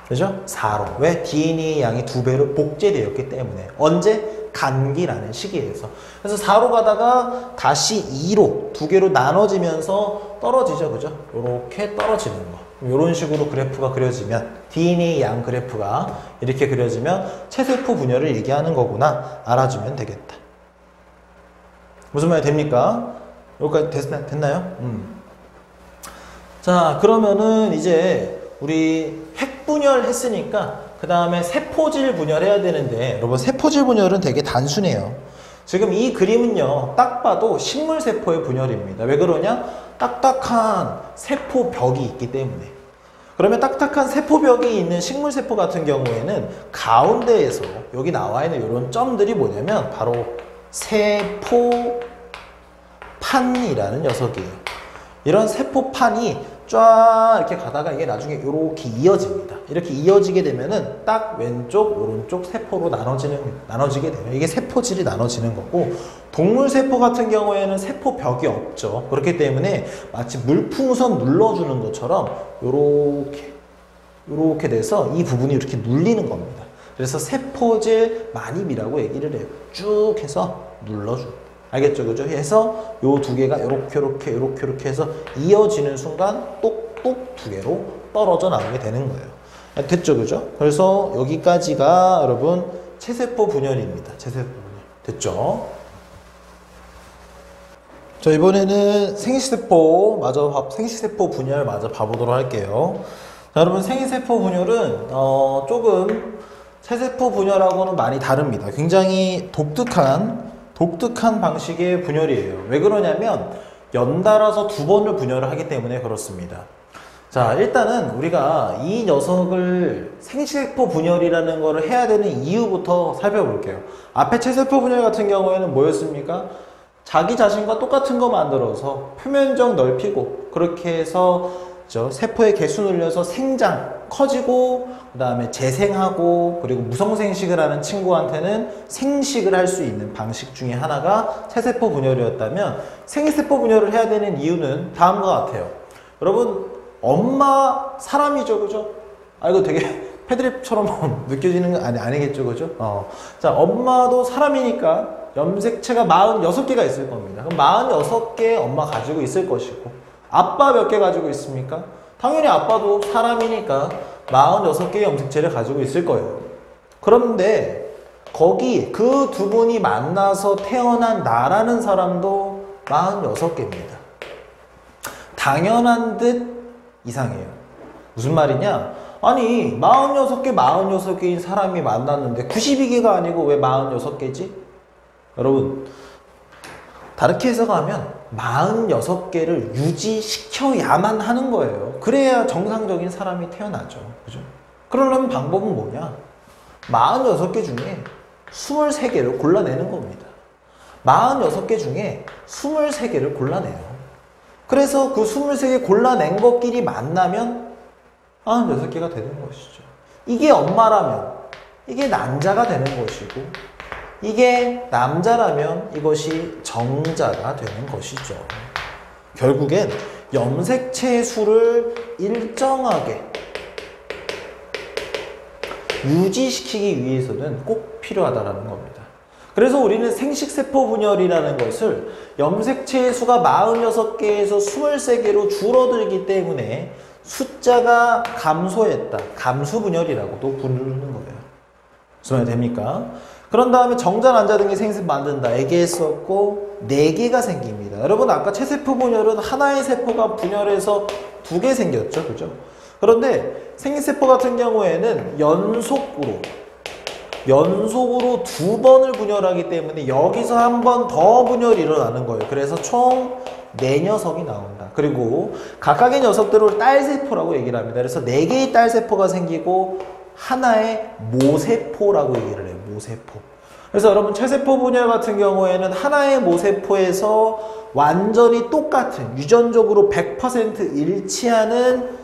그죠? 4로. 왜? DNA 양이 2배로 복제되었기 때문에. 언제? 간기라는 시기에서. 그래서 4로 가다가 다시 2로 2개로 나눠지면서 떨어지죠. 그죠? 요렇게 떨어지는 거. 이런 식으로 그래프가 그려지면 DNA 양 그래프가 이렇게 그려지면 체세포 분열을 얘기하는 거구나 알아주면 되겠다. 무슨 말이 됩니까? 여기까지 됐나요? 자, 그러면은 이제 우리 핵분열 했으니까 그 다음에 세포질 분열해야 되는데 여러분 세포질 분열은 되게 단순해요. 지금 이 그림은요 딱 봐도 식물세포의 분열입니다. 왜 그러냐? 딱딱한 세포벽이 있기 때문에. 그러면 딱딱한 세포벽이 있는 식물세포 같은 경우에는 가운데에서 여기 나와 있는 이런 점들이 뭐냐면 바로 세포판이라는 녀석이에요. 이런 세포판이 쫙 이렇게 가다가 이게 나중에 이렇게 이어집니다. 이렇게 이어지게 되면은 딱 왼쪽, 오른쪽 세포로 나눠지게 되면 이게 세포질이 나눠지는 거고, 동물 세포 같은 경우에는 세포벽이 없죠. 그렇기 때문에 마치 물풍선 눌러주는 것처럼 요렇게 돼서 이 부분이 이렇게 눌리는 겁니다. 그래서 세포질 만입이라고 얘기를 해요. 쭉 해서 눌러줍니다. 알겠죠? 그죠? 해서 요 두 개가 요렇게 해서 이어지는 순간 똑똑 두 개로 떨어져 나오게 되는 거예요. 됐죠? 그죠? 그래서 여기까지가 여러분 체세포 분열입니다. 체세포 분열. 됐죠? 자, 이번에는 생식세포 분열 마저 봐보도록 할게요. 자, 여러분 생식세포 분열은 조금 체세포 분열하고는 많이 다릅니다. 굉장히 독특한 방식의 분열이에요. 왜 그러냐면 연달아서 두 번을 분열을 하기 때문에 그렇습니다. 자, 일단은 우리가 이 녀석을 생식세포 분열이라는 거를 해야 되는 이유부터 살펴볼게요. 앞에 체세포 분열 같은 경우에는 뭐였습니까? 자기 자신과 똑같은 거 만들어서 표면적 넓히고 그렇게 해서 세포의 개수 늘려서 생장, 커지고 그 다음에 재생하고 그리고 무성생식을 하는 친구한테는 생식을 할 수 있는 방식 중에 하나가 체세포 분열이었다면, 생식세포 분열을 해야 되는 이유는 다음과 같아요. 여러분, 엄마 사람이죠, 그죠? 이거 되게 패드립처럼 느껴지는 건 아니겠죠, 그죠? 자, 엄마도 사람이니까 염색체가 46개가 있을 겁니다. 그럼 46개 엄마 가지고 있을 것이고, 아빠 몇 개 가지고 있습니까? 당연히 아빠도 사람이니까 46개의 염색체를 가지고 있을 거예요. 그런데 거기 그 두 분이 만나서 태어난 나라는 사람도 46개입니다. 당연한 듯 이상해요. 무슨 말이냐? 아니 46개인 사람이 만났는데 92개가 아니고 왜 46개지? 여러분, 다르게 해석하면 46개를 유지시켜야만 하는 거예요. 그래야 정상적인 사람이 태어나죠. 그죠? 그러려면 방법은 뭐냐? 46개 중에 23개를 골라내는 겁니다. 46개 중에 23개를 골라내요. 그래서 그 23개 골라낸 것끼리 만나면 96개가 되는 것이죠. 이게 엄마라면 이게 난자가 되는 것이고, 이게 남자라면 이것이 정자가 되는 것이죠. 결국엔 염색체의 수를 일정하게 유지시키기 위해서는 꼭 필요하다는 겁니다. 그래서 우리는 생식세포 분열이라는 것을 염색체의 수가 46개에서 23개로 줄어들기 때문에 숫자가 감소했다, 감수분열이라고도 부르는 거예요. 무슨 말이 됩니까? 그런 다음에 정자, 난자 등의 생세포 만든다 얘기했었고 4개가 생깁니다. 여러분 아까 체세포 분열은 하나의 세포가 분열해서 2개 생겼죠, 그죠? 그런데 생리세포 같은 경우에는 연속으로 2번을 분열하기 때문에 여기서 한 번 더 분열이 일어나는 거예요. 그래서 총 4녀석이 나온다. 그리고 각각의 녀석들을 딸세포라고 얘기를 합니다. 그래서 4개의 딸세포가 생기고 하나의 모세포라고 얘기를 해요. 모세포. 그래서 여러분 체세포 분열 같은 경우에는 하나의 모세포에서 완전히 똑같은 유전적으로 100% 일치하는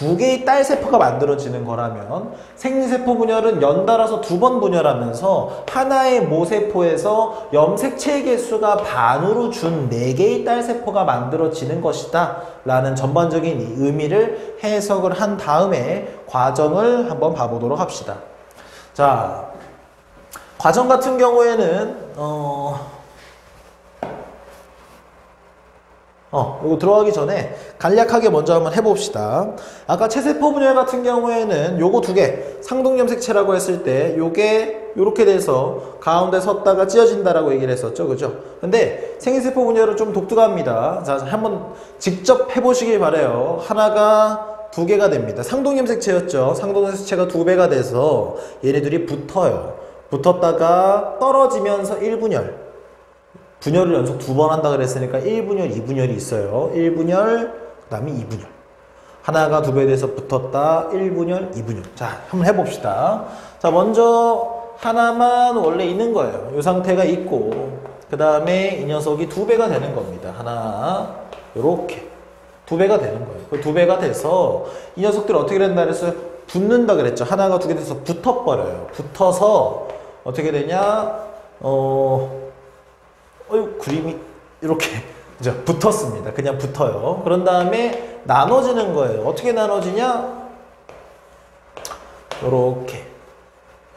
2개의 딸세포가 만들어지는 거라면 생리세포 분열은 연달아서 2번 분열하면서 하나의 모세포에서 염색체의 개수가 반으로 준 4개의 딸세포가 만들어지는 것이다 라는 전반적인 의미를 해석을 한 다음에 과정을 한번 봐보도록 합시다. 자, 과정 같은 경우에는 이거 들어가기 전에 간략하게 먼저 한번 해봅시다. 아까 체세포 분열 같은 경우에는 요거 2개 상동염색체라고 했을 때 요게 요렇게 돼서 가운데 섰다가 찢어진다라고 얘기를 했었죠, 그죠? 근데 생리세포 분열은 좀 독특합니다. 자, 한번 직접 해보시길 바래요. 하나가 2개가 됩니다. 상동염색체였죠. 상동염색체가 2배가 돼서 얘네들이 붙어요. 붙었다가 떨어지면서 1분열, 분열을 연속 2번 한다 그랬으니까 1분열, 2분열이 있어요. 1분열, 그 다음에 2분열. 하나가 2배 돼서 붙었다. 1분열, 2분열. 자, 한번 해봅시다. 자, 먼저 하나만 원래 있는 거예요. 이 상태가 있고, 그 다음에 이 녀석이 2배가 되는 겁니다. 하나, 요렇게. 2배가 되는 거예요. 그 2배가 돼서 이 녀석들이 어떻게 된다 그랬어요? 붙는다 그랬죠. 하나가 2개 돼서 붙어버려요. 붙어서 어떻게 되냐? 그림이 이렇게 그죠? 붙었습니다. 그냥 붙어요. 그런 다음에 나눠지는 거예요. 어떻게 나눠지냐?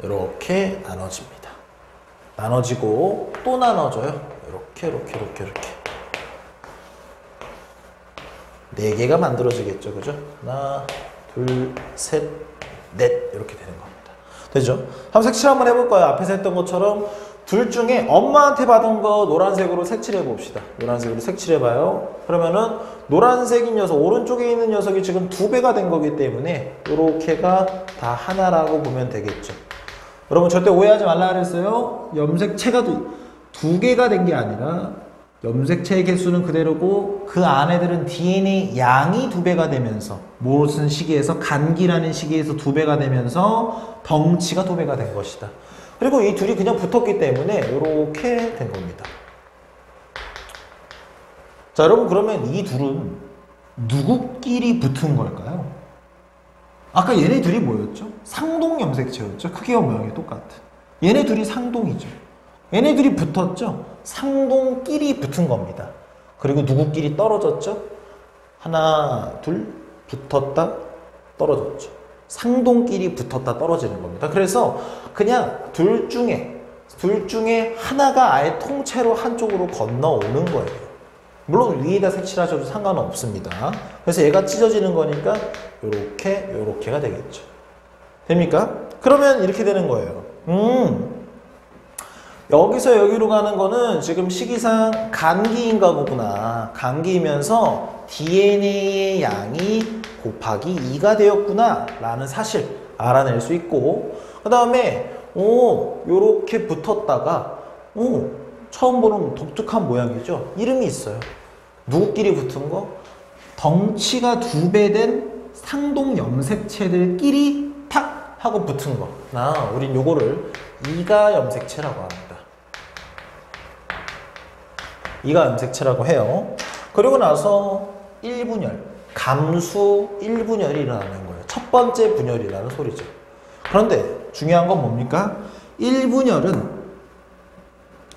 이렇게 나눠집니다. 나눠지고 또 나눠져요. 이렇게 4개가 만들어지겠죠, 그죠? 하나, 둘, 셋, 넷 이렇게 되는 겁니다. 되죠? 한번 색칠 한번 해볼까요? 앞에서 했던 것처럼 둘 중에 엄마한테 받은 거 노란색으로 색칠해 봅시다. 노란색으로 색칠해봐요. 그러면은 노란색인 녀석, 오른쪽에 있는 녀석이 지금 2배가 된 거기 때문에 요렇게가 다 하나라고 보면 되겠죠. 여러분 절대 오해하지 말라 그랬어요. 염색체가 2개가 된 게 아니라 염색체의 개수는 그대로고 그 안에들은 DNA 양이 2배가 되면서 무슨 시기에서 간기라는 시기에서 2배가 되면서 덩치가 2배가 된 것이다. 그리고 이 둘이 그냥 붙었기 때문에 이렇게 된 겁니다. 자, 여러분 그러면 이 둘은 누구끼리 붙은 걸까요? 아까 얘네 둘이 뭐였죠? 상동염색체였죠. 크기와 모양이 똑같은. 얘네 둘이 상동이죠. 얘네 둘이 붙었죠. 상동끼리 붙은 겁니다. 그리고 누구끼리 떨어졌죠? 하나, 둘 붙었다 떨어졌죠. 상동끼리 붙었다 떨어지는 겁니다. 그래서 그냥 둘 중에 하나가 아예 통째로 한쪽으로 건너오는 거예요. 물론 위에다 색칠하셔도 상관은 없습니다. 그래서 얘가 찢어지는 거니까 요렇게가 되겠죠. 됩니까? 그러면 이렇게 되는 거예요. 여기서 여기로 가는 거는 지금 시기상 간기인가 보구나. 간기이면서 DNA의 양이 곱하기 2가 되었구나 라는 사실 알아낼 수 있고, 그 다음에 요렇게 붙었다가 처음 보는 독특한 모양이죠. 이름이 있어요. 누구끼리 붙은 거? 덩치가 2배 된 상동 염색체들끼리 탁 하고 붙은 거. 우린 요거를 이가 염색체라고 합니다. 이가 염색체라고 해요. 그리고 나서 1분열, 감수 1분열이 일어나는 거예요. 첫 번째 분열이라는 소리죠. 그런데 중요한 건 뭡니까? 1분열은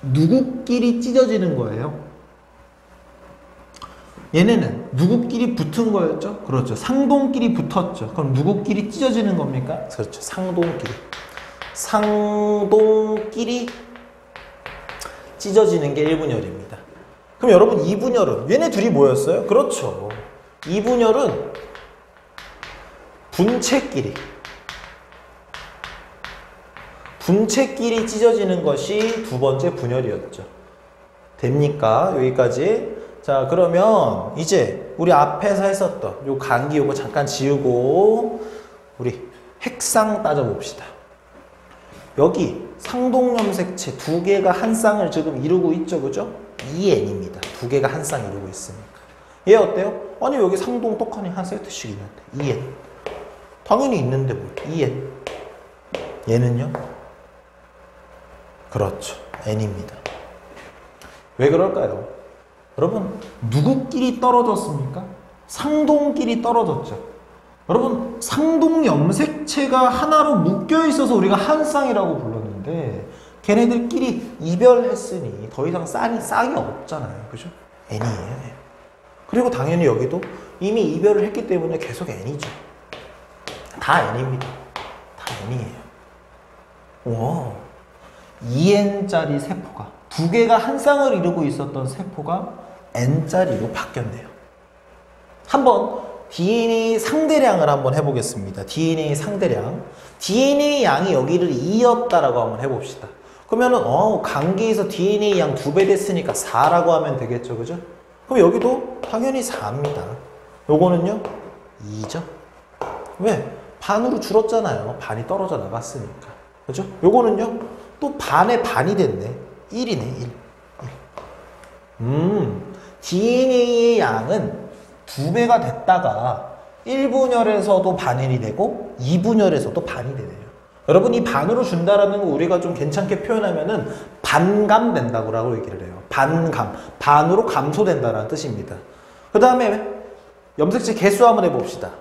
누구끼리 찢어지는 거예요? 얘네는 누구끼리 붙은 거였죠? 그렇죠. 상동끼리 붙었죠. 그럼 누구끼리 찢어지는 겁니까? 그렇죠. 상동끼리. 상동끼리 찢어지는 게 1분열입니다. 그럼 여러분 2분열은? 얘네 둘이 뭐였어요? 그렇죠. 2분열은 분체끼리 찢어지는 것이 두 번째 분열이었죠. 됩니까? 여기까지. 자, 그러면 이제 우리 앞에서 했었던 요 간기 요거 잠깐 지우고 우리 핵상 따져봅시다. 여기 상동염색체 두 개가 한 쌍을 지금 이루고 있죠, 그죠? 2n입니다. 두 개가 한 쌍 이루고 있으니까. 얘 어때요? 아니 여기 상동 똑하니 한 세트씩 있는데 2n. 당연히 있는데 뭐 2n. 얘는요? 그렇죠. n입니다. 왜 그럴까요? 여러분 누구끼리 떨어졌습니까? 상동끼리 떨어졌죠. 여러분 상동 염색체가 하나로 묶여 있어서 우리가 한 쌍이라고 불렀는데 걔네들끼리 이별했으니 더 이상 쌍이 없잖아요. 그죠? n이에요. 그리고 당연히 여기도 이미 이별을 했기 때문에 계속 n이죠. 다 n입니다. 다 n이에요. 와, 2n짜리 세포가 두 개가 한 쌍을 이루고 있었던 세포가 n짜리로 바뀌었네요. 한번 DNA 상대량을 한번 해보겠습니다. DNA 상대량. DNA 양이 여기를 2였다라고 한번 해봅시다. 그러면은 간기에서 DNA 양 2배 됐으니까 4라고 하면 되겠죠. 그죠? 그럼 여기도 당연히 4입니다. 요거는요? 2죠. 왜? 반으로 줄었잖아요. 반이 떨어져 나갔으니까. 그죠? 요거는요? 또 반의 반이 됐네. 1이네. 1. DNA의 양은 2배가 됐다가 1분열에서도 반일이 되고 2분열에서도 반이 되네요. 여러분 이 반으로 준다라는 거 우리가 좀 괜찮게 표현하면은 반감된다고 얘기를 해요. 반감. 반으로 감소된다라는 뜻입니다. 그 다음에 염색체 개수 한번 해봅시다.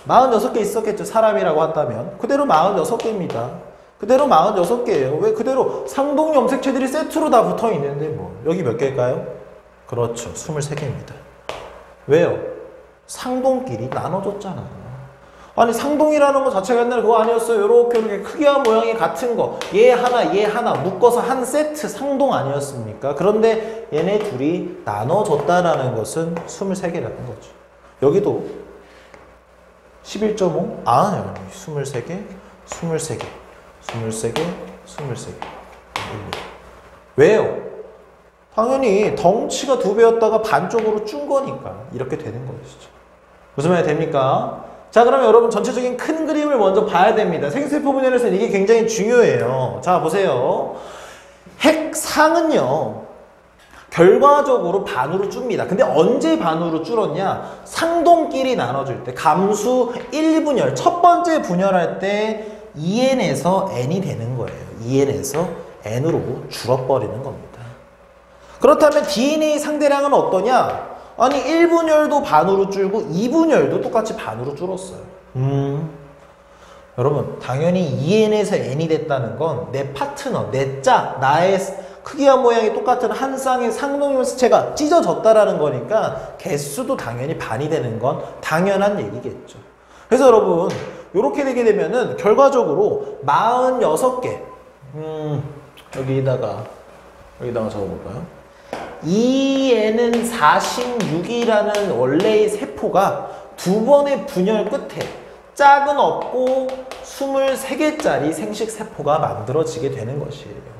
46개 있었겠죠. 사람이라고 한다면. 그대로 46개입니다. 그대로 46개예요. 왜? 그대로 상동 염색체들이 세트로 다 붙어 있는데 뭐. 여기 몇 개일까요? 그렇죠. 23개입니다. 왜요? 상동끼리 나눠줬잖아요. 아니 상동이라는 거 자체가 옛날에 그거 아니었어요. 요렇게 크기와 모양이 같은 거 얘 하나 묶어서 한 세트 상동 아니었습니까? 그런데 얘네 둘이 나눠줬다라는 것은 23개라는 거죠. 여기도 11.5? 아니 23개 23개 23개 23개 왜요? 당연히 덩치가 2배였다가 반쪽으로 준 거니까 이렇게 되는 것이죠. 무슨 말이 됩니까? 자, 그러면 여러분 전체적인 큰 그림을 먼저 봐야 됩니다. 생세포 분열에서는 이게 굉장히 중요해요. 자, 보세요. 핵상은요. 결과적으로 반으로 줍니다. 근데 언제 반으로 줄었냐? 상동끼리 나눠줄 때 감수 1분열 첫 번째 분열할 때 2n에서 n이 되는 거예요. 2n에서 n으로 줄어버리는 겁니다. 그렇다면 DNA 상대량은 어떠냐? 아니 1분열도 반으로 줄고 2분열도 똑같이 반으로 줄었어요. 여러분 당연히 2n에서 n이 됐다는 건 내 파트너, 내 짝, 나의 크기와 모양이 똑같은 한 쌍의 상동염색체가 찢어졌다라는 거니까 개수도 당연히 반이 되는 건 당연한 얘기겠죠. 그래서 여러분 이렇게 되게 되면은 결과적으로 46개 여기다가 적어볼까요? 2n은 46이라는 원래의 세포가 두 번의 분열 끝에 짝은 없고 23개짜리 생식세포가 만들어지게 되는 것이에요.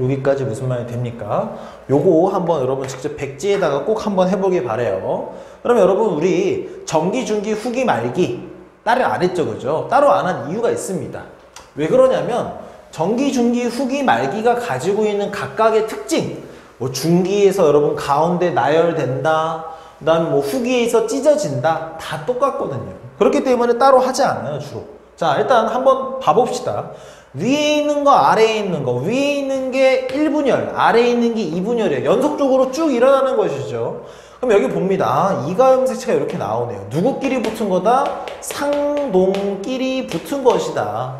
여기까지 무슨 말이 됩니까? 요거 한번 여러분 직접 백지에다가 꼭 한번 해보길 바래요. 그럼 여러분 우리 전기, 중기, 후기, 말기 따로 안 했죠, 그죠? 따로 안 한 이유가 있습니다. 왜 그러냐면 전기, 중기, 후기, 말기가 가지고 있는 각각의 특징. 뭐 중기에서 여러분 가운데 나열된다. 그 다음에 뭐 후기에서 찢어진다. 다 똑같거든요. 그렇기 때문에 따로 하지 않아요, 주로. 자, 일단 한번 봐봅시다. 위에 있는 거, 아래에 있는 거. 위에 있는 게 1분열, 아래에 있는 게 2분열이에요. 연속적으로 쭉 일어나는 것이죠. 그럼 여기 봅니다. 아, 이가염색체가 이렇게 나오네요. 누구끼리 붙은 거다? 상동끼리 붙은 것이다.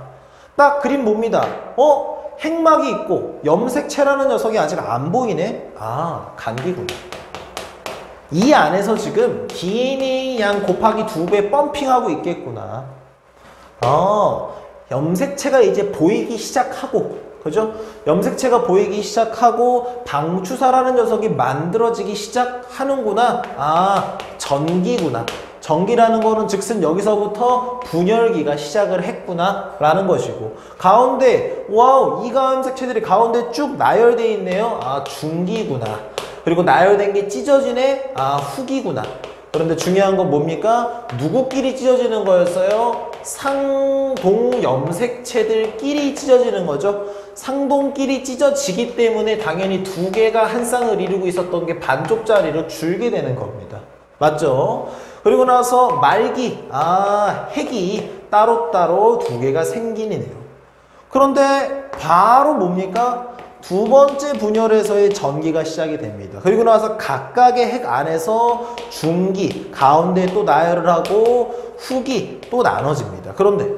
딱 그림 봅니다. 핵막이 있고 염색체라는 녀석이 아직 안 보이네? 아, 간기구나. 이 안에서 지금 DNA 양 곱하기 2배 펌핑하고 있겠구나. 염색체가 이제 보이기 시작하고, 그죠? 염색체가 보이기 시작하고 방추사라는 녀석이 만들어지기 시작하는구나. 아, 전기구나. 전기라는 거는 즉슨 여기서부터 분열기가 시작을 했구나 라는 것이고, 가운데 와우, 이가염색체들이 가운데 쭉 나열되어 있네요. 아, 중기구나. 그리고 나열된 게 찢어지네. 아, 후기구나. 그런데 중요한 건 뭡니까? 누구끼리 찢어지는 거였어요? 상동 염색체들끼리 찢어지는 거죠. 상동끼리 찢어지기 때문에 당연히 두 개가 한 쌍을 이루고 있었던 게 반쪽짜리로 줄게 되는 겁니다. 맞죠? 그리고 나서 말기, 핵이 따로따로 두 개가 생기네요. 그런데 바로 뭡니까? 두 번째 분열에서의 전기가 시작이 됩니다. 그리고 나서 각각의 핵 안에서 중기, 가운데 또 나열을 하고 후기 또 나눠집니다. 그런데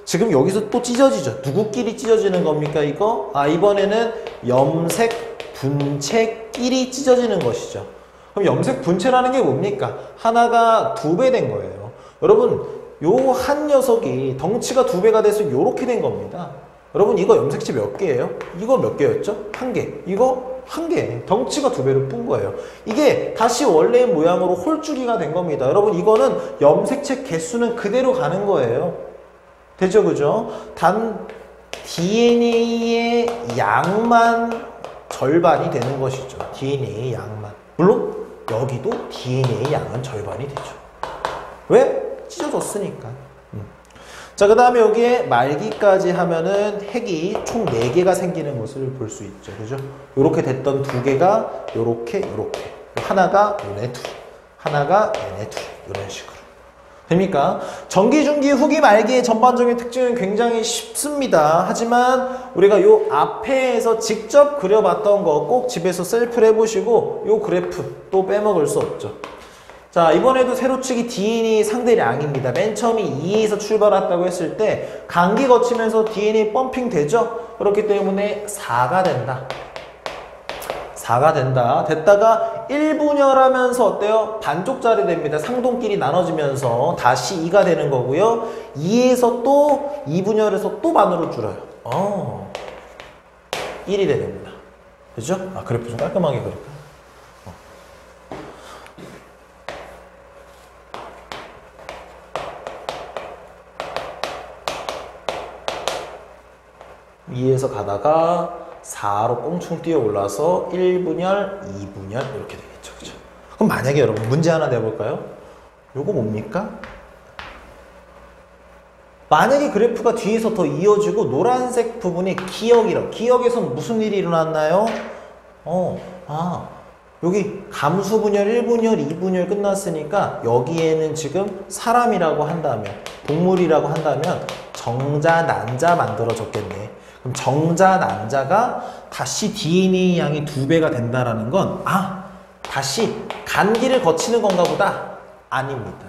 지금 여기서 또 찢어지죠. 누구끼리 찢어지는 겁니까, 이거? 이번에는 염색 분체끼리 찢어지는 것이죠. 그럼 염색 분체라는 게 뭡니까? 하나가 2배 된 거예요. 여러분, 요 한 녀석이 덩치가 2배가 돼서 요렇게 된 겁니다. 여러분, 이거 염색체 몇 개예요? 이거 몇 개였죠? 1개. 이거 1개. 덩치가 2배로 푼 거예요. 이게 다시 원래의 모양으로 홀쭉이가 된 겁니다. 여러분, 이거는 염색체 개수는 그대로 가는 거예요. 되죠? 그죠? 단 DNA의 양만 절반이 되는 것이죠. DNA의 양만. 물론 여기도 DNA 양은 절반이 되죠. 왜? 찢어졌으니까. 자, 그 다음에 여기에 말기까지 하면은 핵이 총 4개가 생기는 것을 볼 수 있죠. 그죠? 요렇게 됐던 2개가 요렇게. 하나가 얘네 둘, 하나가 얘네 둘. 이런 식으로. 됩니까? 전기, 중기, 후기, 말기의 전반적인 특징은 굉장히 쉽습니다. 하지만 우리가 요 앞에서 직접 그려봤던 거 꼭 집에서 셀프를 해보시고 요 그래프 또 빼먹을 수 없죠. 자, 이번에도 세로축이 DNA 상대량입니다. 맨 처음에 2에서 출발했다고 했을 때 간기 거치면서 DNA 펌핑 되죠? 그렇기 때문에 4가 된다. 4가 된다. 됐다가 1분열하면서 어때요? 반쪽짜리 됩니다. 상동끼리 나눠지면서 다시 2가 되는 거고요. 2에서 또 2분열해서 또 반으로 줄어요. 1이 됩니다. 그죠? 그래프 좀 깔끔하게 그릴까요? 2에서 가다가 4로 꽁충 뛰어 올라서 1분열, 2분열 이렇게 되겠죠. 그죠? 그럼 만약에 여러분 문제 하나 내볼까요? 요거 뭡니까? 만약에 그래프가 뒤에서 더 이어지고 노란색 부분이 기역이라고. 기역에서 무슨 일이 일어났나요? 여기 감수분열 1분열, 2분열 끝났으니까 여기에는 지금 사람이라고 한다면, 동물이라고 한다면 정자, 난자 만들어졌겠네. 그럼 정자, 난자가 다시 DNA 양이 2배가 된다라는 건 다시 간기를 거치는 건가 보다? 아닙니다.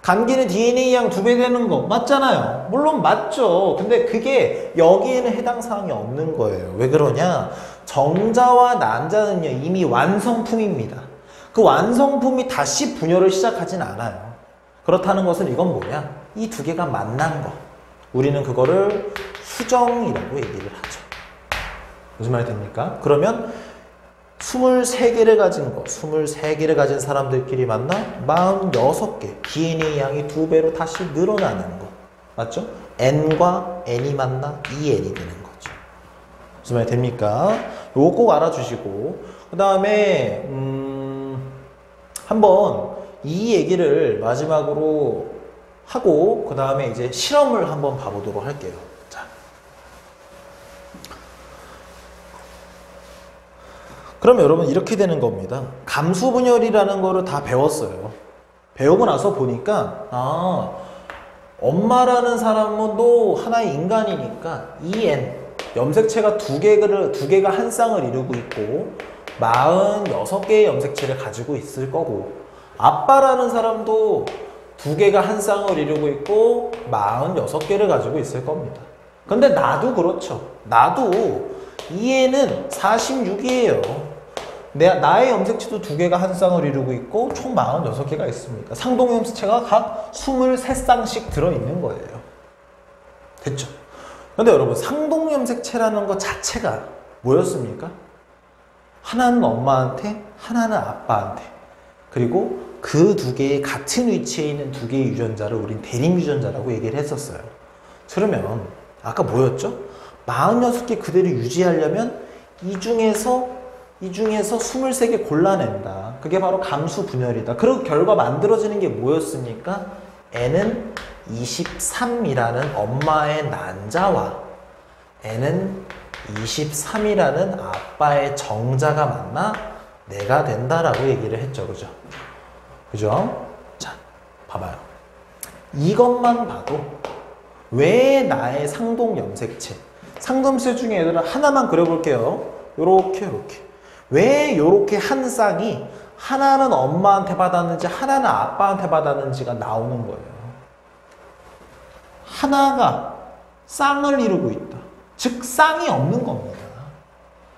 간기는 DNA 양 2배 되는 거 맞잖아요. 물론 맞죠. 근데 그게 여기에는 해당 사항이 없는 거예요. 왜 그러냐? 정자와 난자는요 이미 완성품입니다. 그 완성품이 다시 분열을 시작하진 않아요. 그렇다는 것은 이건 뭐냐? 이 2개가 만난 거. 우리는 그거를 수정이라고 얘기를 하죠. 무슨 말이 됩니까? 그러면 23개를 가진 거, 23개를 가진 사람들끼리 만나 46개, DNA 양이 2배로 다시 늘어나는 거. 맞죠? N과 N이 만나 2N이 되는 거죠. 무슨 말이 됩니까? 요거 꼭 알아주시고, 그 다음에 한번 이 얘기를 마지막으로 하고 그 다음에 이제 실험을 한번 봐보도록 할게요. 자, 그럼 여러분 이렇게 되는 겁니다. 감수 분열이라는 거를 다 배웠어요. 배우고 나서 보니까 엄마라는 사람은 또 하나의 인간이니까 EN 염색체가 두 개가 한 쌍을 이루고 있고 46개의 염색체를 가지고 있을 거고, 아빠라는 사람도 두 개가 한 쌍을 이루고 있고 46개를 가지고 있을 겁니다. 근데 나도 그렇죠. 나도 EN은 46이에요. 나의 염색체도 두 개가 한 쌍을 이루고 있고 총 46개가 있습니다. 상동 염색체가 각 23쌍씩 들어있는 거예요. 됐죠? 근데 여러분, 상동 염색체라는 것 자체가 뭐였습니까? 하나는 엄마한테, 하나는 아빠한테. 그리고 그 두 개의 같은 위치에 있는 두 개의 유전자를 우린 대립 유전자라고 얘기를 했었어요. 그러면 아까 뭐였죠? 46개 그대로 유지하려면 이 중에서 23개 골라낸다. 그게 바로 감수 분열이다. 그리고 결과 만들어지는 게 뭐였습니까? N은 23이라는 엄마의 난자와 N은 23이라는 아빠의 정자가 만나 내가 된다라고 얘기를 했죠. 그죠? 그죠? 자, 봐봐요. 이것만 봐도 왜 나의 상동 염색체, 상동염색 중에 얘들아 하나만 그려볼게요. 요렇게. 왜 요렇게 한 쌍이 하나는 엄마한테 받았는지 하나는 아빠한테 받았는지가 나오는 거예요. 하나가 쌍을 이루고 있다. 즉 쌍이 없는 겁니다.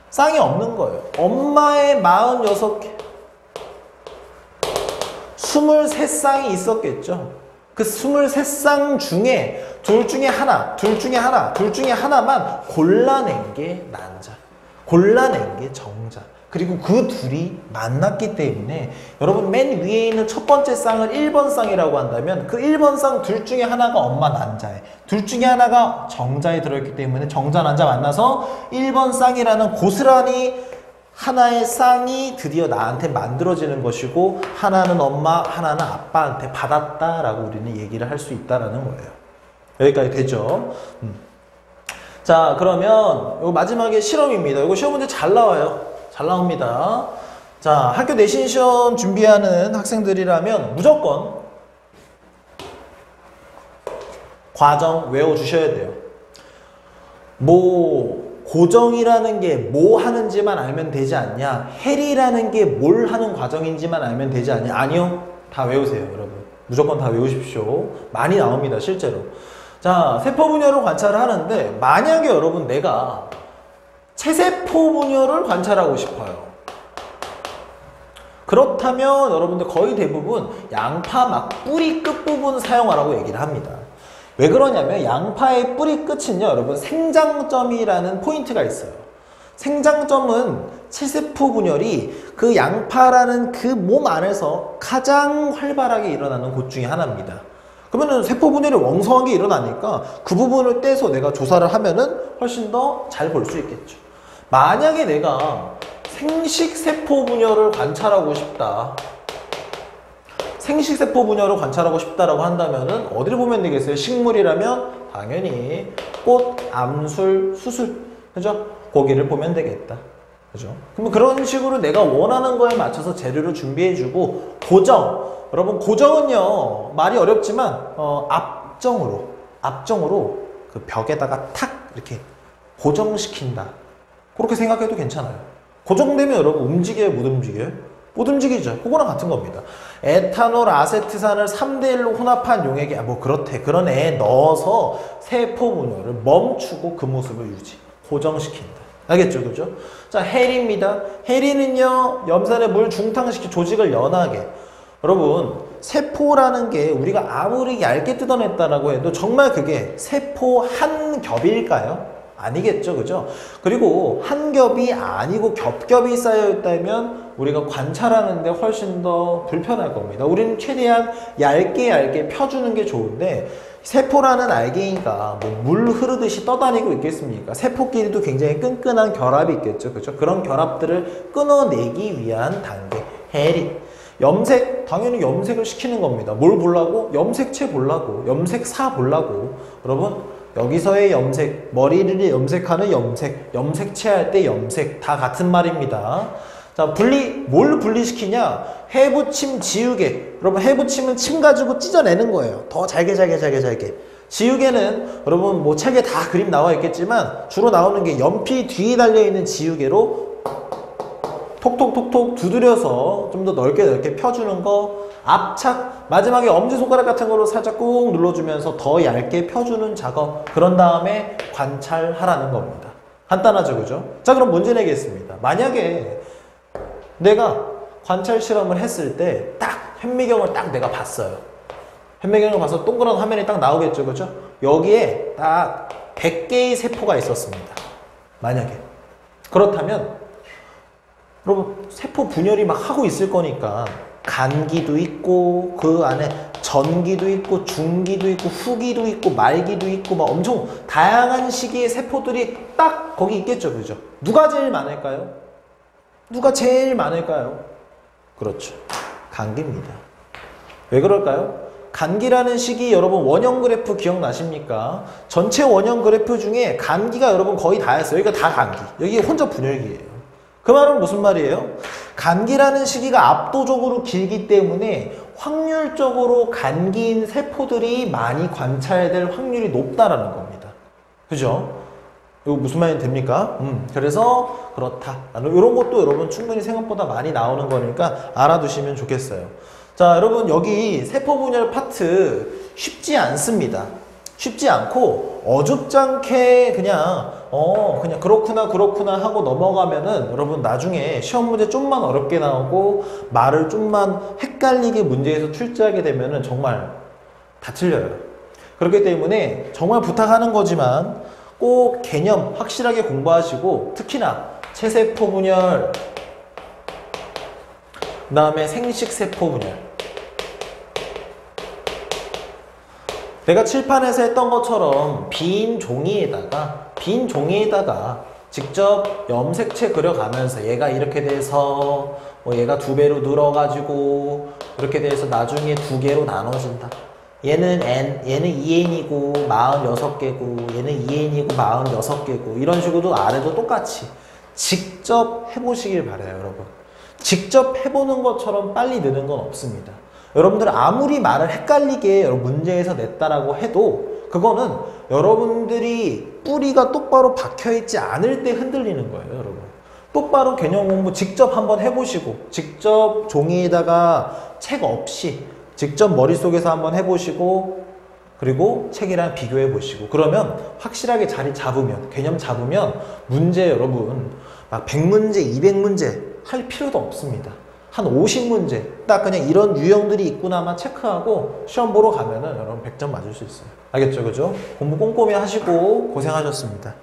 쌍이 없는 거예요. 엄마의 46개 23쌍이 있었겠죠. 그 23쌍 중에 둘 중에 하나만 골라낸 게 난자, 골라낸 게 정자. 그리고 그 둘이 만났기 때문에 여러분 맨 위에 있는 첫 번째 쌍을 1번 쌍이라고 한다면 그 1번 쌍 둘 중에 하나가 엄마 난자에, 둘 중에 하나가 정자에 들어있기 때문에 정자 난자 만나서 1번 쌍이라는 고스란히 하나의 쌍이 드디어 나한테 만들어지는 것이고, 하나는 엄마, 하나는 아빠한테 받았다라고 우리는 얘기를 할 수 있다라는 거예요. 여기까지 되죠? 자, 그러면 요 마지막에 실험입니다. 이거 시험 문제 잘 나와요. 잘 나옵니다. 자, 학교 내신 시험 준비하는 학생들이라면 무조건 과정 외워주셔야 돼요. 고정이라는 게 뭐 하는지만 알면 되지 않냐? 해리라는 게 뭘 하는 과정인지만 알면 되지 않냐? 아니요. 다 외우세요, 여러분. 무조건 다 외우십시오. 많이 나옵니다, 실제로. 자, 세포 분열을 관찰을 하는데, 만약에 여러분 내가 체세포 분열을 관찰하고 싶어요. 그렇다면 여러분들 거의 대부분 양파 막 뿌리 끝부분 사용하라고 얘기를 합니다. 왜 그러냐면 양파의 뿌리 끝은요, 여러분 생장점이라는 포인트가 있어요. 생장점은 체세포 분열이 그 양파라는 그 몸 안에서 가장 활발하게 일어나는 곳 중에 하나입니다. 그러면은 세포 분열이 왕성하게 일어나니까 그 부분을 떼서 내가 조사를 하면은 훨씬 더 잘 볼 수 있겠죠. 만약에 내가 생식세포 분열을 관찰하고 싶다. 생식세포 분열을 관찰하고 싶다라고 한다면은 어디를 보면 되겠어요? 식물이라면 당연히 꽃, 암술, 수술. 그죠? 거기를 보면 되겠다. 그죠? 그럼 그런 식으로 내가 원하는 거에 맞춰서 재료를 준비해주고, 고정. 여러분, 고정은요, 말이 어렵지만, 앞정으로 그 벽에다가 탁 이렇게 고정시킨다. 그렇게 생각해도 괜찮아요. 고정되면 여러분 움직여요, 못 움직여요? 못 움직이죠. 그거랑 같은 겁니다. 에탄올, 아세트산을 3대1로 혼합한 용액에, 그런 애에 넣어서 세포 분열을 멈추고 그 모습을 유지, 고정시킨다. 알겠죠? 그죠? 자, 해리입니다. 해리는요, 염산에 물 중탕시키 조직을 연하게. 여러분, 세포라는 게 우리가 아무리 얇게 뜯어냈다라고 해도 정말 그게 세포 한 겹일까요? 아니겠죠, 그죠? 그리고 한 겹이 아니고 겹겹이 쌓여있다면 우리가 관찰하는데 훨씬 더 불편할 겁니다. 우리는 최대한 얇게 펴주는 게 좋은데, 세포라는 알갱이가 물 흐르듯이 떠다니고 있겠습니까? 세포끼리도 굉장히 끈끈한 결합이 있겠죠, 그죠? 그런 결합들을 끊어내기 위한 단계, 해리. 염색, 당연히 염색을 시키는 겁니다. 뭘 보려고? 염색체 보려고, 염색사 보려고. 여러분, 여기서의 염색, 머리를 염색하는 염색, 염색체할 때 염색 다 같은 말입니다. 자, 뭘 분리시키냐? 해부침, 지우개. 여러분, 해부침은 침 가지고 찢어내는 거예요. 더 잘게. 지우개는 여러분 뭐 책에 다 그림 나와 있겠지만 주로 나오는 게 연필 뒤에 달려있는 지우개로 톡톡톡톡 두드려서 좀 더 넓게 펴주는 거. 압착, 마지막에 엄지손가락 같은 거로 살짝 꾹 눌러주면서 더 얇게 펴주는 작업. 그런 다음에 관찰하라는 겁니다. 간단하죠, 그죠? 자, 그럼 문제 내겠습니다. 만약에 내가 관찰 실험을 했을 때 딱 현미경을 딱 내가 봤어요. 현미경을 봐서 동그란 화면이 딱 나오겠죠, 그죠? 여기에 딱 100개의 세포가 있었습니다. 만약에. 그렇다면 여러분, 세포 분열이 막 하고 있을 거니까 간기도 있고 그 안에 전기도 있고 중기도 있고 후기도 있고 말기도 있고 막 엄청 다양한 시기의 세포들이 딱 거기 있겠죠, 그죠? 누가 제일 많을까요? 누가 제일 많을까요? 그렇죠, 간기입니다. 왜 그럴까요? 간기라는 식이 여러분 원형 그래프 기억나십니까? 전체 원형 그래프 중에 간기가 여러분 거의 다였어요. 여기가 다 간기, 여기 혼자 분열기예요. 그 말은 무슨 말이에요? 간기라는 시기가 압도적으로 길기 때문에 확률적으로 간기인 세포들이 많이 관찰될 확률이 높다라는 겁니다. 그죠? 이거 무슨 말이 됩니까? 그래서 그렇다. 이런 것도 여러분 충분히 생각보다 많이 나오는 거니까 알아두시면 좋겠어요. 자, 여러분 여기 세포 분열 파트 쉽지 않습니다. 쉽지 않고 어줍지 않게 그냥 그렇구나 하고 넘어가면은 여러분 나중에 시험 문제 좀만 어렵게 나오고 말을 좀만 헷갈리게 문제에서 출제하게 되면은 정말 다 틀려요. 그렇기 때문에 정말 부탁하는 거지만 꼭 개념 확실하게 공부하시고, 특히나 체세포 분열, 그 다음에 생식세포 분열, 내가 칠판에서 했던 것처럼 빈 종이에다가 직접 염색체 그려가면서 얘가 이렇게 돼서 뭐 얘가 2배로 늘어가지고 이렇게 돼서 나중에 2개로 나눠진다. 얘는 N, 얘는 2N이고 46개고 얘는 2N이고 46개고 이런 식으로 아래도 똑같이 직접 해보시길 바라요, 여러분. 직접 해보는 것처럼 빨리 느는 건 없습니다. 여러분들 아무리 말을 헷갈리게 문제에서 냈다라고 해도 그거는 여러분들이 뿌리가 똑바로 박혀있지 않을 때 흔들리는 거예요, 여러분. 똑바로 개념 공부 직접 한번 해보시고, 직접 종이에다가 책 없이 직접 머릿속에서 한번 해보시고, 그리고 책이랑 비교해 보시고, 그러면 확실하게 자리 잡으면, 개념 잡으면 문제 여러분 막 100문제, 200문제 할 필요도 없습니다. 한 50문제 딱 그냥 이런 유형들이 있구나만 체크하고 시험 보러 가면은 여러분 100점 맞을 수 있어요. 알겠죠, 그죠? 공부 꼼꼼히 하시고 고생하셨습니다.